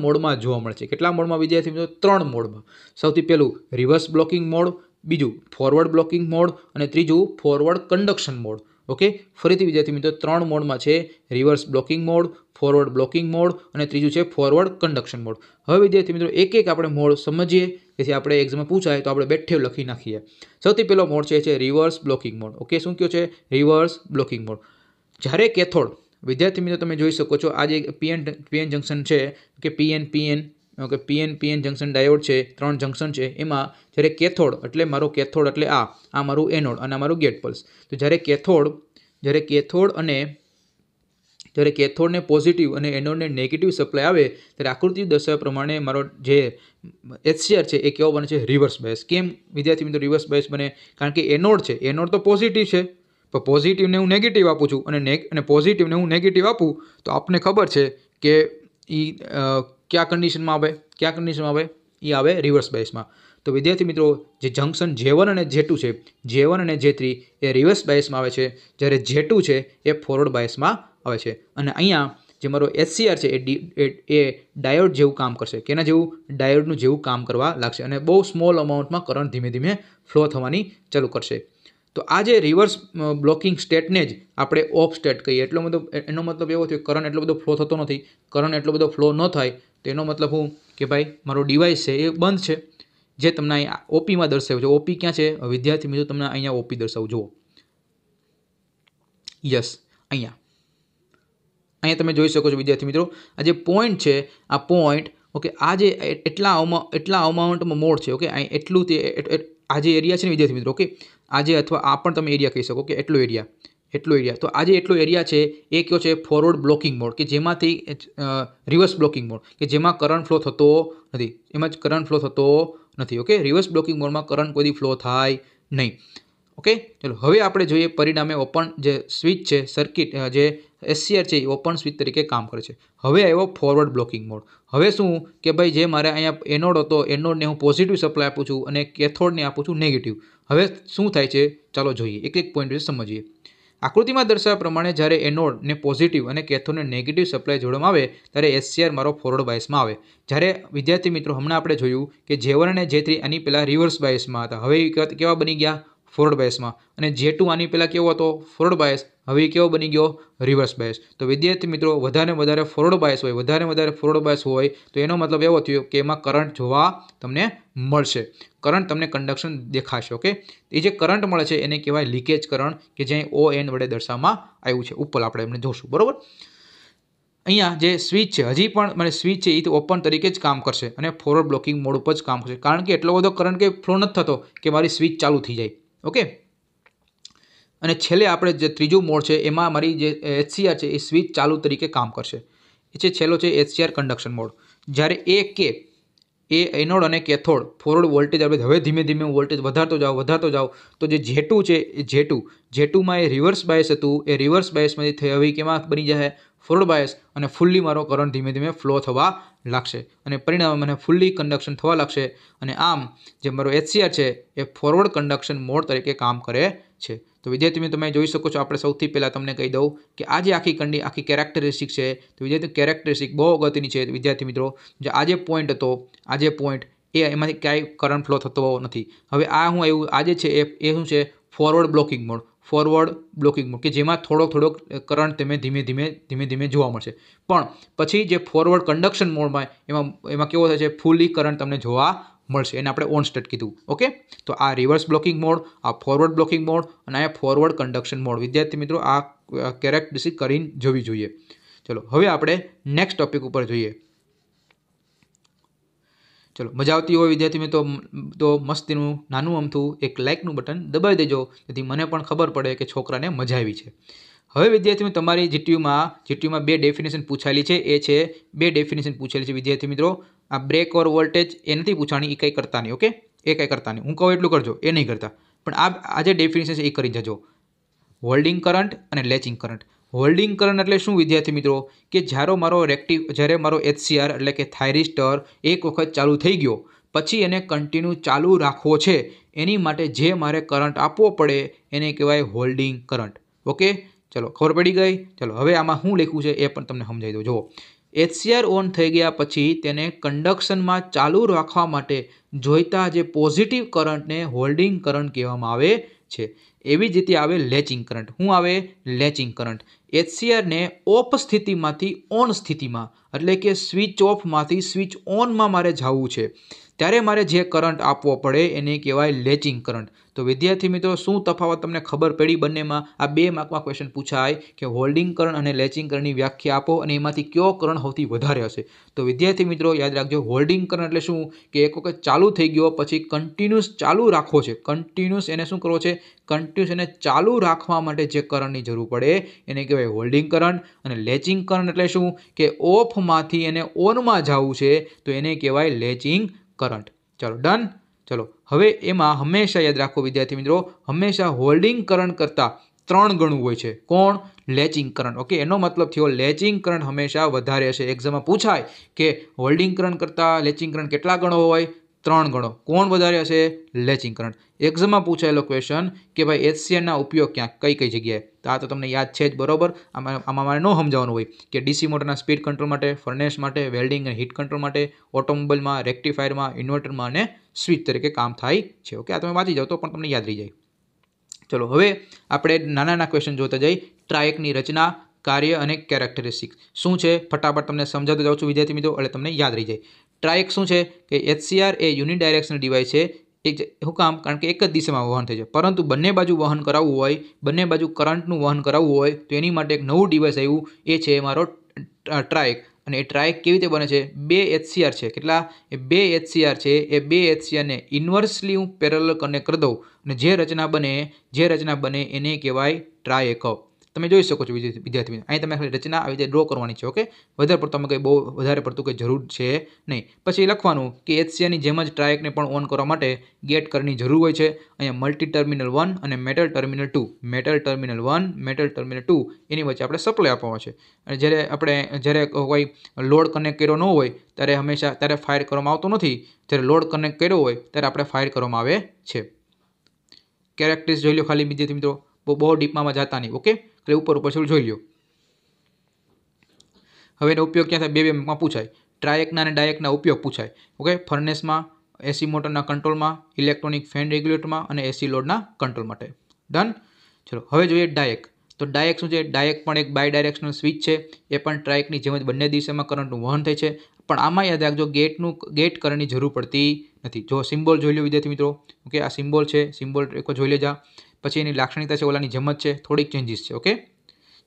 મોડમાં જોવા મળે છે કેટલા મોડમાં વિદ્યાર્થી મિત્રો 3 મોડમાં સૌથી પહેલું રિવર્સ બ્લોકિંગ મોડ બીજું ફોરવર્ડ બ્લોકિંગ મોડ અને ત્રીજું ફોરવર્ડ કન્ડક્શન મોડ ઓકે ફરીથી વિદ્યાર્થી મિત્રો 3 મોડમાં છે reverse blocking mode forward blocking mode અને ત્રીજું છે ફોરવર્ડ કન્ડક્શન મોડ હવે વિદ્યાર્થી મિત્રો એક એક આપણે મોડ સમજીએ જેથી આપણે એક્ઝામમાં પૂછાય તો આપણે બેઠે લખી નાખીએ સૌથી પહેલો મોડ છે રિવર્સ બ્લોકિંગ મોડ ઓકે શું કયો છે રિવર્સ બ્લોકિંગ મોડ જ્યારે કેથોડ વિદ્યાર્થી મિત્રો તમે જોઈ શકો છો આ જે પીએન જંકશન છે કે PN okay PN junction diode છે 3 જંકશન છે એમાં જ્યારે કેથોડ એટલે મારો કેથોડ એટલે આ મારું એનોડ અને આ મારું ગેટ પલ્સ તો જ્યારે કેથોડને પોઝિટિવ અને એનોડને નેગેટિવ સપ્લાય આવે ત્યારે આકૃતિ દર્શાવ્યા પ્રમાણે મારો જે HCR છે એ કેવો બને છે રિવર્સ બાયસ કેમ વિદ્યાર્થી મિત્રો રિવર્સ બાયસ બને કારણ કે એનોડ તો પોઝિટિવ છે પણ પોઝિટિવને હું નેગેટિવ આપું છું અને પોઝિટિવને હું નેગેટિવ આપું તો આપને ખબર છે કે એ કયા કન્ડિશનમાં આવે એ આવે રિવર્સ બાયસમાં તો વિદ્યાર્થી મિત્રો જે જંકશન J1 અને J2 છે J1 અને J3 એ રિવર્સ બાયસમાં આવે છે જ્યારે J2 છે એ ફોરવર્ડ બાયસમાં આવે છે અને અહીંયા જે મારો HCR છે એ ડાયોડ જેવું કામ કરશે કેના જેવું ડાયોડનું જેવું કામ કરવા લાગશે અને બહુ સ્મોલ અમાઉન્ટમાં કરંટ ધીમે ધીમે ફ્લો થવાની ચાલુ કરશે તો આ જે રિવર્સ બ્લોકિંગ સ્ટેટને જ આપણે ઓફ સ્ટેટ કહીએ એનો મતલબ એવો થયો કરંટ એટલો બધો ફ્લો થતો નથી કરંટ એટલો બધો ફ્લો ન થાય તો એનો મતલબ હું કે ભાઈ મારો ડિવાઇસ છે એ બંધ છે જે તમને અહીં ઓપીમાં દર્શાવ્યું છે ઓપી ક્યાં છે વિદ્યાર્થી મિત્રો તમને અહીંયા ઓપી દર્શાવું જુઓ યસ અહીંયા તમે જોઈ શકો છો વિદ્યાર્થી મિત્રો આ જે પોઈન્ટ છે આ પોઈન્ટ ઓકે આ જે એટલા અમાઉન્ટમાં મોડ છે ઓકે અહીં એટલું તે આ જે એરિયા છે ને વિદ્યાર્થી મિત્રો ઓકે આજે અથવા આ પણ તમે એરિયા કહી શકો કે એટલો એરિયા તો આજે એટલો એરિયા છે એ કયો છે ફોરવર્ડ બ્લોકિંગ મોડ કે જેમાંથી રિવર્સ બ્લોકિંગ મોડ કે જેમાં કરંટ ફ્લો થતો નથી ઓકે રિવર્સ બ્લોકિંગ મોડમાં કરંટ કોઈ ફ્લો થાય નહીં ઓકે ચલો હવે આપણે જોઈએ પરિણામે ઓપન જે સ્વિચ છે સર્કિટ જે HCR છે એ ઓપન સ્વિચ તરીકે કામ કરે છે હવે આવ્યો ફોરવર્ડ બ્લોકિંગ મોડ હવે શું કે ભાઈ જે મારે અહીંયા એનોડ હતો એનોડને હું પોઝિટિવ સપ્લાય આપું છું અને કેથોડને આપું છું નેગેટિવ હવે શું થાય છે ચાલો જોઈએ એક પોઈન્ટ વિશે સમજીએ આકૃતિમાં દર્શાવ્યા પ્રમાણે જ્યારે એનોડને પોઝિટિવ અને કેથોડને નેગેટિવ સપ્લાય જોડવામાં આવે ત્યારે HCR મારો ફોરવર્ડ બાયસમાં આવે જ્યારે વિદ્યાર્થી મિત્રો હમણાં આપણે જોયું કે J1 અને J3 આની પહેલાં રિવર્સ બાયસમાં હતા હવે કેવા બની ગયા ફોરવર્ડ બાયસમાં અને J2 આની પહેલાં કેવો હતો ફોરવર્ડ બાયસ હવે કેવો બની ગયો રિવર્સ બાયસ તો વિદ્યાર્થી મિત્રો વધારે ફોરવર્ડ બાયસ હોય તો એનો મતલબ એવો થયો કે એમાં કરંટ જોવા તમને મળશે કરંટ તમને કન્ડક્શન દેખાશે ઓકે એ જે કરંટ મળે છે એને કહેવાય લીકેજ કરંટ કે જે ON વડે દર્શાવવામાં આવ્યું છે ઉપર આપણે એમને જોશું બરોબર અહીંયા જે સ્વિચ છે હજી પણ સ્વિચ છે એ તો ઓપન તરીકે જ કામ કરશે અને ફોરવર્ડ બ્લોકિંગ મોડ ઉપર જ કામ કરશે કારણ કે એટલો બધો કરંટ કે ફ્લો નથી થતો કે મારી સ્વિચ ચાલુ થઈ જાય ઓકે અને છેલ્લે આપણે જે ત્રીજું મોડ છે એમાં મારી જે HCR છે એ સ્વિચ ચાલુ તરીકે કામ કરશે એ છે છેલ્લો છે HCR કન્ડક્શન મોડ જ્યારે એ એનોડ અને કેથોડ ફોરવર્ડ વોલ્ટેજ આપણે હવે ધીમે ધીમે વોલ્ટેજ વધારતો જાઓ તો જે J2 છે એ J2માં એ રિવર્સ બાયસ હતું એ રિવર્સ બાયસમાંથી થઈ હવે કેમાં બની જાય ફોરવર્ડ બાયસ અને ફુલ્લી મારો કરંટ ધીમે ધીમે ફ્લો થવા લાગશે અને પરિણામે મને ફુલ્લી કન્ડક્શન થવા લાગશે અને આમ જે મારો HCR છે એ ફોરવર્ડ કન્ડક્શન મોડ તરીકે કામ કરે છે। તો વિદ્યાર્થી મિત્રો તમે જોઈ શકો છો, આપણે સૌથી પહેલાં તમને કહી દઉં કે આ જે આખી કેરેક્ટરિસ્ટિક છે, તો વિદ્યાર્થી કેરેક્ટરિસ્ટિક બહુ અગત્યની છે વિદ્યાર્થી મિત્રો। જે આ જે પોઈન્ટ હતો, આ જે પોઈન્ટ એ એમાંથી ક્યાંય કરંટ ફ્લો થતો નથી। હવે આ હું આવ્યું, આ જે છે એ શું છે, ફોરવર્ડ બ્લોકિંગ મોડ, કે જેમાં થોડોક કરંટ તમે ધીમે ધીમે જોવા મળશે। પણ પછી જે ફોરવર્ડ કન્ડક્શન મોડમાં એમાં કેવો થાય છે, ફૂલી કરંટ તમને જોવા મળશે, એને આપણે ઓન સ્ટેટ કીધું। ઓકે, તો આ રિવર્સ બ્લોકિંગ મોડ, આ ફોરવર્ડ બ્લોકિંગ મોડ અને આ ફોરવર્ડ કન્ડક્શન મોડ વિદ્યાર્થી મિત્રો આ કેરેક્ટરિસ્ટિક કરીને જોવી જોઈએ। ચલો હવે આપણે નેક્સ્ટ ટોપિક ઉપર જોઈએ। ચલો મજા આવતી હોય વિદ્યાર્થી મિત્રો તો મસ્તીનું નાનું અમથું એક લાઇકનું બટન દબાવી દેજો, જેથી મને પણ ખબર પડે કે છોકરાને મજા આવી છે। હવે વિદ્યાર્થી મિત્રો તમારી જીટીયુમાં બે ડેફિનેશન પૂછાયેલી છે, એ છે બે ડેફિનેશન પૂછેલી છે વિદ્યાર્થી મિત્રો। આ બ્રેક ઓર વોલ્ટેજ એ નથી પૂછાણી, એ કંઈ કરતા નહીં। ઓકે, એ કંઈ કરતા નહીં, હું કહું એટલું કરજો, એ નહીં કરતા। પણ આ જે ડેફિનેશન છે એ કરી જજો। હોલ્ડિંગ કરંટ અને લેચિંગ કરંટ। હોલ્ડિંગ કરંટ એટલે શું વિદ્યાર્થી મિત્રો, કે જ્યારે મારો HCR એટલે કે થાઇરિસ્ટર એક વખત ચાલુ થઈ ગયો પછી એને કન્ટિન્યુ ચાલુ રાખવો છે, એની માટે જે મારે કરંટ આપવો પડે એને કહેવાય હોલ્ડિંગ કરંટ। ઓકે, ચલો ખબર પડી ગઈ। ચલો હવે આમાં શું લખ્યું છે એ પણ તમને સમજાવી દઉં। જુઓ, HCR ઓન થઈ ગયા પછી તેને કન્ડક્શનમાં ચાલુ રાખવા માટે જોઈતા જે પોઝિટિવ કરંટને હોલ્ડિંગ કરંટ કહેવામાં આવે છે। એવી જ રીતે આવે લેચિંગ કરંટ। શું આવે? Latching current. HCRને ઓફ સ્થિતિમાંથી ઓન સ્થિતિમાં એટલે કે સ્વિચ ઓફમાંથી સ્વિચ ઓનમાં મારે જવું છે, ત્યારે મારે જે કરંટ આપવો પડે એને કહેવાય લેચિંગ કરંટ। તો વિદ્યાર્થી મિત્રો શું તફાવત તમને ખબર પડી બંનેમાં? આ 2 માર્કમાં ક્વેશ્ચન પૂછાય કે હોલ્ડિંગ કરંટ અને લેચિંગ કરંટની વ્યાખ્યા આપો અને એમાંથી કયો કરંટ સૌથી વધારે હશે। તો વિદ્યાર્થી મિત્રો યાદ રાખજો, હોલ્ડિંગ કરંટ એટલે શું, કે એક વખત ચાલુ થઈ ગયો પછી કન્ટિન્યુઅસ ચાલુ રાખવો છે, કન્ટિન્યુઅસ એને શું કરવો છે, કન્ટિન્યુઅસ એને ચાલુ રાખવા માટે જે કરંટની જરૂર પડે એને કહેવાય હોલ્ડિંગ કરંટ। અને લેચિંગ કરંટ એટલે શું, કે ઓફમાંથી એને ઓનમાં જવું છે તો એને કહેવાય લેચિંગ કરંટ। ચલો ડન। ચલો હવે એમાં હંમેશા યાદ રાખો વિદ્યાર્થી મિત્રો, હંમેશા હોલ્ડિંગ કરંટ કરતાં 3 ગણું હોય છે। કોણ? Latching current. ઓકે, એનો મતલબ થયો લેચિંગ કરંટ હંમેશા વધારે હશે। એક્ઝામમાં પૂછાય કે હોલ્ડિંગ કરંટ કરતાં લેચિંગ કરંટ કેટલા ગણો હોય? 3 ગણો। કોણ વધારે હશે? Latching current. એક્ઝામમાં પૂછાયેલો ક્વેશ્ચન કે ભાઈ HCRના ઉપયોગ ક્યાં કઈ જગ્યાએ, તો આ તો તમને યાદ છે જ બરોબર। આમાં મારે ન સમજાવવાનું હોય કે DC મોટરના સ્પીડ કંટ્રોલ માટે, ફર્નેસ માટે, વેલ્ડિંગ અને હીટ કંટ્રોલ માટે, ઓટોમોબાઈલમાં, રેક્ટિફાયરમાં, ઇન્વર્ટરમાં અને સ્વિચ તરીકે કામ થાય છે। ઓકે, આ તમે વાંચી જાઓ તો પણ તમને યાદ રહી જાય। ચલો હવે આપણે નાના ક્વેશ્ચન જોતા જઈએ। ટ્રાયકની રચના, કાર્ય અને કેરેક્ટરિસ્ટિક શું છે ફટાફટ તમને સમજાવતો જાઉં છું વિદ્યાર્થી મિત્રો, એટલે તમને યાદ રહી જાય। ટ્રાયક શું છે, કે HCR એ યુનિડાયરેક્શનલ ડિવાઇસ છે। શું કામ? કારણ કે એક જ દિશામાં વહન થાય છે, પરંતુ બંને બાજુ વહન કરાવવું હોય, બંને બાજુ કરંટનું વહન કરાવવું હોય તો એની માટે એક નવું ડિવાઇસ આવ્યું, એ છે મારો ટ્રાયક। અને એ ટ્રાયક કેવી રીતે બને છે? 2 HCR છે, કેટલા? એ 2 HCR છે, એ 2 HCRને ઇન્વર્સલી હું પેરેલલ કનેક્ટ કરી દઉં અને જે રચના બને એને કહેવાય ટ્રાયક। તમે જોઈ શકો છો વિદ્યાર્થી મિત્રો, અહીં તમે રચના આવી રીતે ડ્રો કરવાની છે। ઓકે, વધારે પડતું કંઈ જરૂર છે નહીં। પછી લખવાનું કે HCRની જેમ જ ટ્રાયકને પણ ઓન કરવા માટે ગેટ કરંટની જરૂર હોય છે। અહીંયા મલ્ટી ટર્મિનલ 1 અને metal terminal 2, metal terminal 1, metal terminal 2 એની વચ્ચે આપણે સપ્લાય આપવાનો છે। અને જ્યારે કોઈ લોડ કનેક્ટ કર્યો ન હોય ત્યારે ફાયર કરવામાં આવતો નથી, જ્યારે લોડ કનેક્ટ કર્યો હોય ત્યારે આપણે ફાયર કરવામાં આવે છે। કેરેક્ટરિસ્ટિક્સ જોઈ લો ખાલી વિદ્યાર્થી મિત્રો, બહુ ડીપમાં જતા નહીં। ઓકે, એટલે ઉપર જોઈ લો। હવે એનો ઉપયોગ ક્યાં થાય? 2 માં પૂછાય। ટ્રાયકના અને ડાયકના ઉપયોગ પૂછાય। ઓકે, ફર્નેસમાં, AC મોટરના કંટ્રોલમાં, ઇલેક્ટ્રોનિક ફેન રેગ્યુલેટરમાં અને AC લોડના કંટ્રોલ માટે। ડન। ચલો હવે જોઈએ ડાયક। તો ડાયક શું છે? ડાયક પણ એક બાય ડાયરેક્શનલ સ્વિચ છે। એ પણ ટ્રાયકની જેમ જ બંને દિશામાં કરંટનું વહન થાય છે, પણ આમાં યાદ રાખજો ગેટ કરંટની જરૂર પડતી નથી। જો સિમ્બોલ જોઈ લો વિદ્યાર્થી મિત્રો, ઓકે આ સિમ્બોલ છે, સિમ્બોલ એક જોઈ લેજા। પછી એની લાક્ષણિકતા છે ઓલાની જેમ જ છે, થોડીક ચેન્જીસ છે। ઓકે,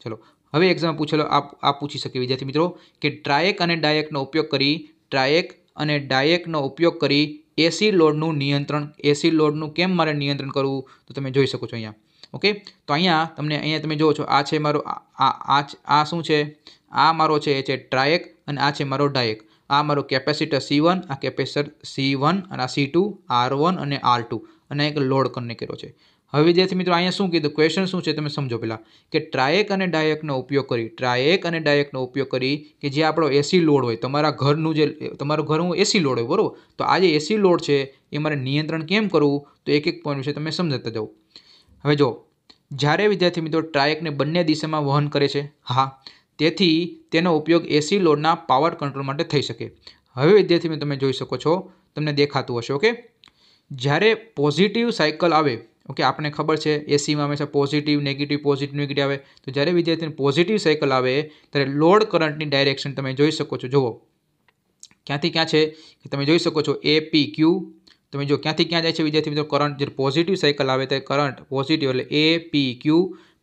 ચલો હવે એક્ઝામ પૂછેલો આ પૂછી શકે વિદ્યાર્થી મિત્રો કે ટ્રાયક અને ડાયકનો ઉપયોગ કરી AC લોડનું કેમ મારે નિયંત્રણ કરવું, તો તમે જોઈ શકો છો અહીંયા। ઓકે, તો અહીંયા તમે જુઓ છો, આ છે મારો આ શું છે? આ મારો છે એ છે ટ્રાયક અને આ છે મારો ડાયક। આ મારો કેપેસિટર C1, આ કેપેસિટર C1 અને આ C2, R1 અને R2 અને એક લોડ કનેક્ટ કર્યો છે। હવે વિદ્યાર્થી મિત્રો અહીંયા શું કીધું? ક્વેશ્ચન શું છે તમે સમજો પહેલા, કે ટ્રાયક અને ડાયકનો ઉપયોગ કરી કે જે આપણો AC લોડ હોય, તમારું ઘર AC લોડ હોય બરોબર, તો આ જે AC લોડ છે એ મારે નિયંત્રણ કેમ કરવું, તો એક પોઈન્ટ વિશે તમે સમજતા જાઓ। હવે જો જ્યારે વિદ્યાર્થી મિત્રો ટ્રાયકને બંને દિશામાં વહન કરે છે, હા, તેથી તેનો ઉપયોગ એસી લોડના પાવર કંટ્રોલ માટે થઈ શકે. હવે વિદ્યાર્થી મિત્રો તમે જોઈ શકો છો, તમને દેખાતું હશે. ઓકે, જ્યારે પોઝિટિવ સાયકલ આવે, ઓકે, આપણને ખબર છે એસીમાં હંમેશા પોઝિટિવ નેગેટિવ આવે. તો જ્યારે વિદ્યાર્થીને પોઝિટિવ સાયકલ આવે ત્યારે લોડ કરંટની ડાયરેક્શન તમે જોઈ શકો છો. જુઓ ક્યાંથી ક્યાં છે કે તમે જોઈ શકો છો APQ. તમે જો ક્યાંથી ક્યાં જાય છે વિદ્યાર્થી મિત્રો, કરંટ જ્યારે પોઝિટિવ સાયકલ આવે ત્યારે કરંટ પોઝિટિવ એટલે APQ,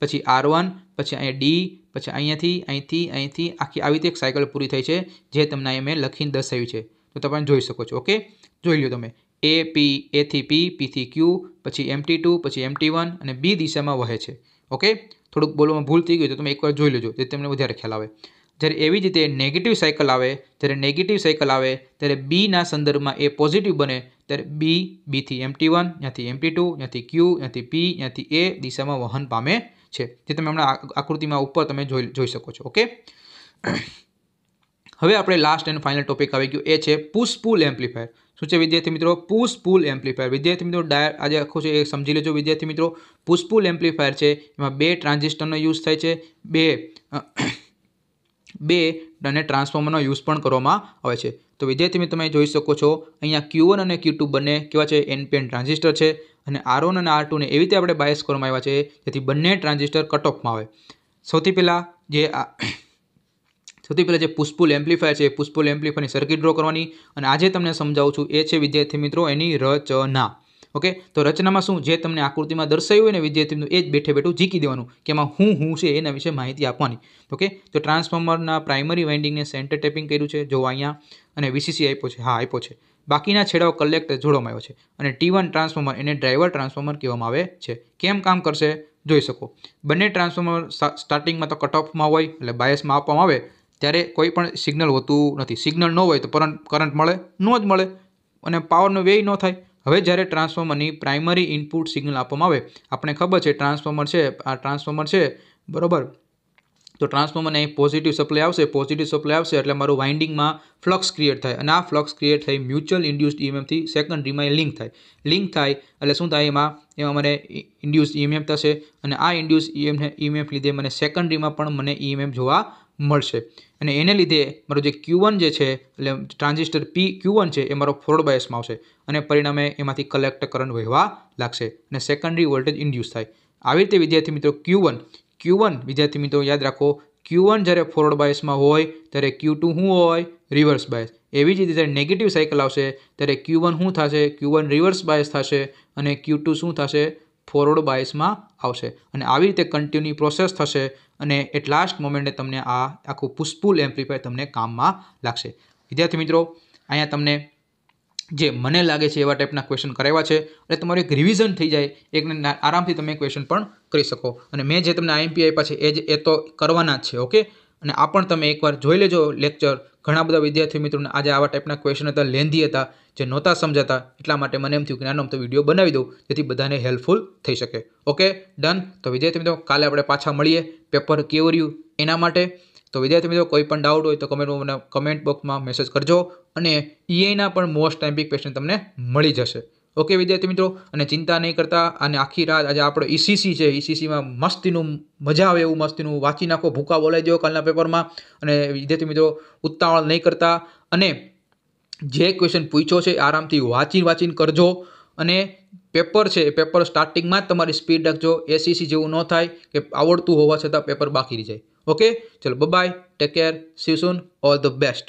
પછી R1, પછી અહીંયા D, પછી અહીંયાથી આખી આવી રીતે એક સાયકલ પૂરી થઈ છે, જે તમને અહીંયા મેં લખીને દર્શાવી છે. તો તમે જોઈ શકો છો. ઓકે, જોઈ લો તમે. A થી P, P થી Q, પછી MT2, પછી MT1 અને B દિશામાં વહે છે. ઓકે, થોડુંક બોલવામાં ભૂલ થઈ ગઈ તો તમે એકવાર જોઈ લેજો, તેથી તમને વધારે ખ્યાલ આવે. જ્યારે એવી જ રીતે નેગેટિવ સાયકલ આવે, ત્યારે બીના સંદર્ભમાં એ પોઝિટિવ બને ત્યારે બી થી MT1, ત્યાંથી MT2, ત્યાંથી Q, ત્યાંથી P, ત્યાંથી A દિશામાં વહન પામે છે, જે તમે હમણાં આકૃતિમાં ઉપર તમે જોઈ શકો છો. ઓકે, હવે આપણે લાસ્ટ એન્ડ ફાઇનલ ટોપિક આવી ગયું, એ છે પુશ પુલ એમ્પ્લીફાયર. શું છે વિદ્યાર્થી મિત્રો? Push pull amplifier. વિદ્યાર્થી મિત્રો આજે આખું છે એ સમજી લેજો વિદ્યાર્થી મિત્રો. પુશ પુલ એમ્પ્લીફાયર છે એમાં 2 ટ્રાન્ઝિસ્ટરનો યુઝ થાય છે, બે અને ટ્રાન્સફોર્મરનો યુઝ પણ કરવામાં આવે છે. તો વિદ્યાર્થી મિત્રો તમે જોઈ શકો છો અહીંયા Q1 અને Q2 બંને કેવા છે? NPN ટ્રાન્ઝિસ્ટર છે, અને R1 અને R2 ને એવી રીતે આપણે બાયસ કરવામાં આવ્યા છે જેથી બંને ટ્રાન્ઝિસ્ટર કટ ઓફમાં આવે. સૌથી પહેલાં જે પુશપુલ એમ્પ્લીફાયર છે, પુશપુલ એમ્પ્લીફાયરની સર્કિટ ડ્રો કરવાની, અને આજે તમને સમજાવું છું એ છે વિદ્યાર્થી મિત્રો એની રચના. ઓકે, તો રચનામાં શું જે તમને આકૃતિમાં દર્શાવ્યું હોય ને વિદ્યાર્થી મિત્રો, એ જ બેઠે બેઠું ઝીકી દેવાનું કે એમાં હું છે એના વિશે માહિતી આપવાની. ઓકે, તો ટ્રાન્સફોર્મરના પ્રાઇમરી વાઇન્ડિંગને સેન્ટર ટેપિંગ કર્યું છે, જો અહીંયા, અને VCC આપ્યો છે, હા આપ્યો છે. બાકીના છેડાઓ કલેક્ટર જોડવામાં આવ્યો છે, અને T1 ટ્રાન્સફોર્મર એને ડ્રાઈવર ટ્રાન્સફોર્મર કહેવામાં આવે છે. કેમ કામ કરશે જોઈ શકો. બંને ટ્રાન્સફોર્મર સ્ટાર્ટિંગમાં તો કટ ઓફમાં હોય એટલે બાયસમાં આપવામાં આવે ત્યારે કોઈ પણ સિગ્નલ હોતું નથી. સિગ્નલ ન હોય તો કરંટ મળે ન જ મળે, અને પાવરનો વ્યય ન થાય. હવે જ્યારે ટ્રાન્સફોર્મરની પ્રાઇમરી ઇનપુટ સિગ્નલ આપવામાં આવે, આપણે ખબર છે ટ્રાન્સફોર્મર છે બરોબર, તો ટ્રાન્સફોર્મરને અહીં પોઝિટિવ સપ્લાય આવશે એટલે મારું વાઇન્ડિંગમાં ફ્લક્સ ક્રિએટ થાય, અને આ ફ્લક્સ ક્રિએટ થઈ મ્યુચ્યુઅલ ઇન્ડ્યુસ્ડ EMFથી સેકન્ડરીમાં લિંક થાય એટલે શું થાય, એમાં મને ઇન્ડ્યુસ્ડ EMF થશે, અને આ ઇન્ડ્યુસ્ડ EMF લીધે મને સેકન્ડરીમાં પણ મને EMF જોવા મળશે, અને એને લીધે મારો જે Q1 જે છે એટલે ટ્રાન્ઝિસ્ટર Q1 છે એ મારો ફોરવર્ડ બાયસમાં આવશે, અને પરિણામે એમાંથી કલેક્ટર કરંટ વહેવા લાગશે અને સેકન્ડરી વોલ્ટેજ ઇન્ડ્યુસ થાય. આવી રીતે વિદ્યાર્થી મિત્રો Q1 વિદ્યાર્થી મિત્રો યાદ રાખો, Q1 જ્યારે ફોરવર્ડ બાયસમાં હોય ત્યારે Q2 શું હોય? Reverse bias. એવી જ રીતે જ્યારે નેગેટિવ સાયકલ આવશે ત્યારે Q1 શું થશે? Q1 રિવર્સ બાયસ થશે, અને Q2 શું થશે? ફોરવર્ડ બાયસમાં આવશે, અને આવી રીતે કન્ટિન્યુ પ્રોસેસ થશે, અને એટ લાસ્ટ મોમેન્ટે તમને આ આખું પુશપુલ એમ્પ્લીફાયર તમને કામમાં લાગશે. વિદ્યાર્થી મિત્રો અહીંયા તમને જે મને લાગે છે એવા ટાઈપના ક્વેશ્ચન કરાવ્યા છે, એટલે તમારું એક રિવિઝન થઈ જાય, એક આરામથી તમે ક્વેશ્ચન પણ કરી શકો. અને મેં જે તમને IMP આપ્યા છે એ તો કરવાના જ છે. ઓકે, અને આ પણ તમે એકવાર જોઈ લેજો લેક્ચર. ઘણા બધા વિદ્યાર્થી મિત્રોને આજે આવા ટાઈપના ક્વેશ્ચન હતા, લેન્ધી હતા, જે નહોતા સમજાતા, એટલા માટે મને એમ થયું કે નાનો તો વિડીયો બનાવી દઉં જેથી બધાને હેલ્પફુલ થઈ શકે. Okay, done. તો વિદ્યાર્થી મિત્રો કાલે આપણે પાછા મળીએ પેપર કેવું રહ્યું એના માટે. તો વિદ્યાર્થી મિત્રો કોઈ પણ ડાઉટ હોય તો કમેન્ટ બોક્સમાં મેસેજ કરજો, અને EIના પણ મોસ્ટ IMP ક્વેશ્ચન તમને મળી જશે. ઓકે વિદ્યાર્થી મિત્રો, અને ચિંતા નહીં કરતા, અને આખી રાત આજે આપણો ECC છે, ECCમાં મસ્તીનું મજા આવે એવું મસ્તીનું વાંચી નાખો, ભૂકા બોલાવી દો કાલના પેપરમાં. અને વિદ્યાર્થી મિત્રો ઉતાવળ નહીં કરતા, અને જે ક્વેશ્ચન પૂછ્યો છે આરામથી વાંચીને કરજો, અને પેપર છે એ પેપર સ્ટાર્ટિંગમાં જ તમારી સ્પીડ રાખજો. SEC જેવું ન થાય કે આવડતું હોવા છતાં પેપર બાકી રહી જાય. ઓકે, ચલો bye, take care, see you soon, all the best.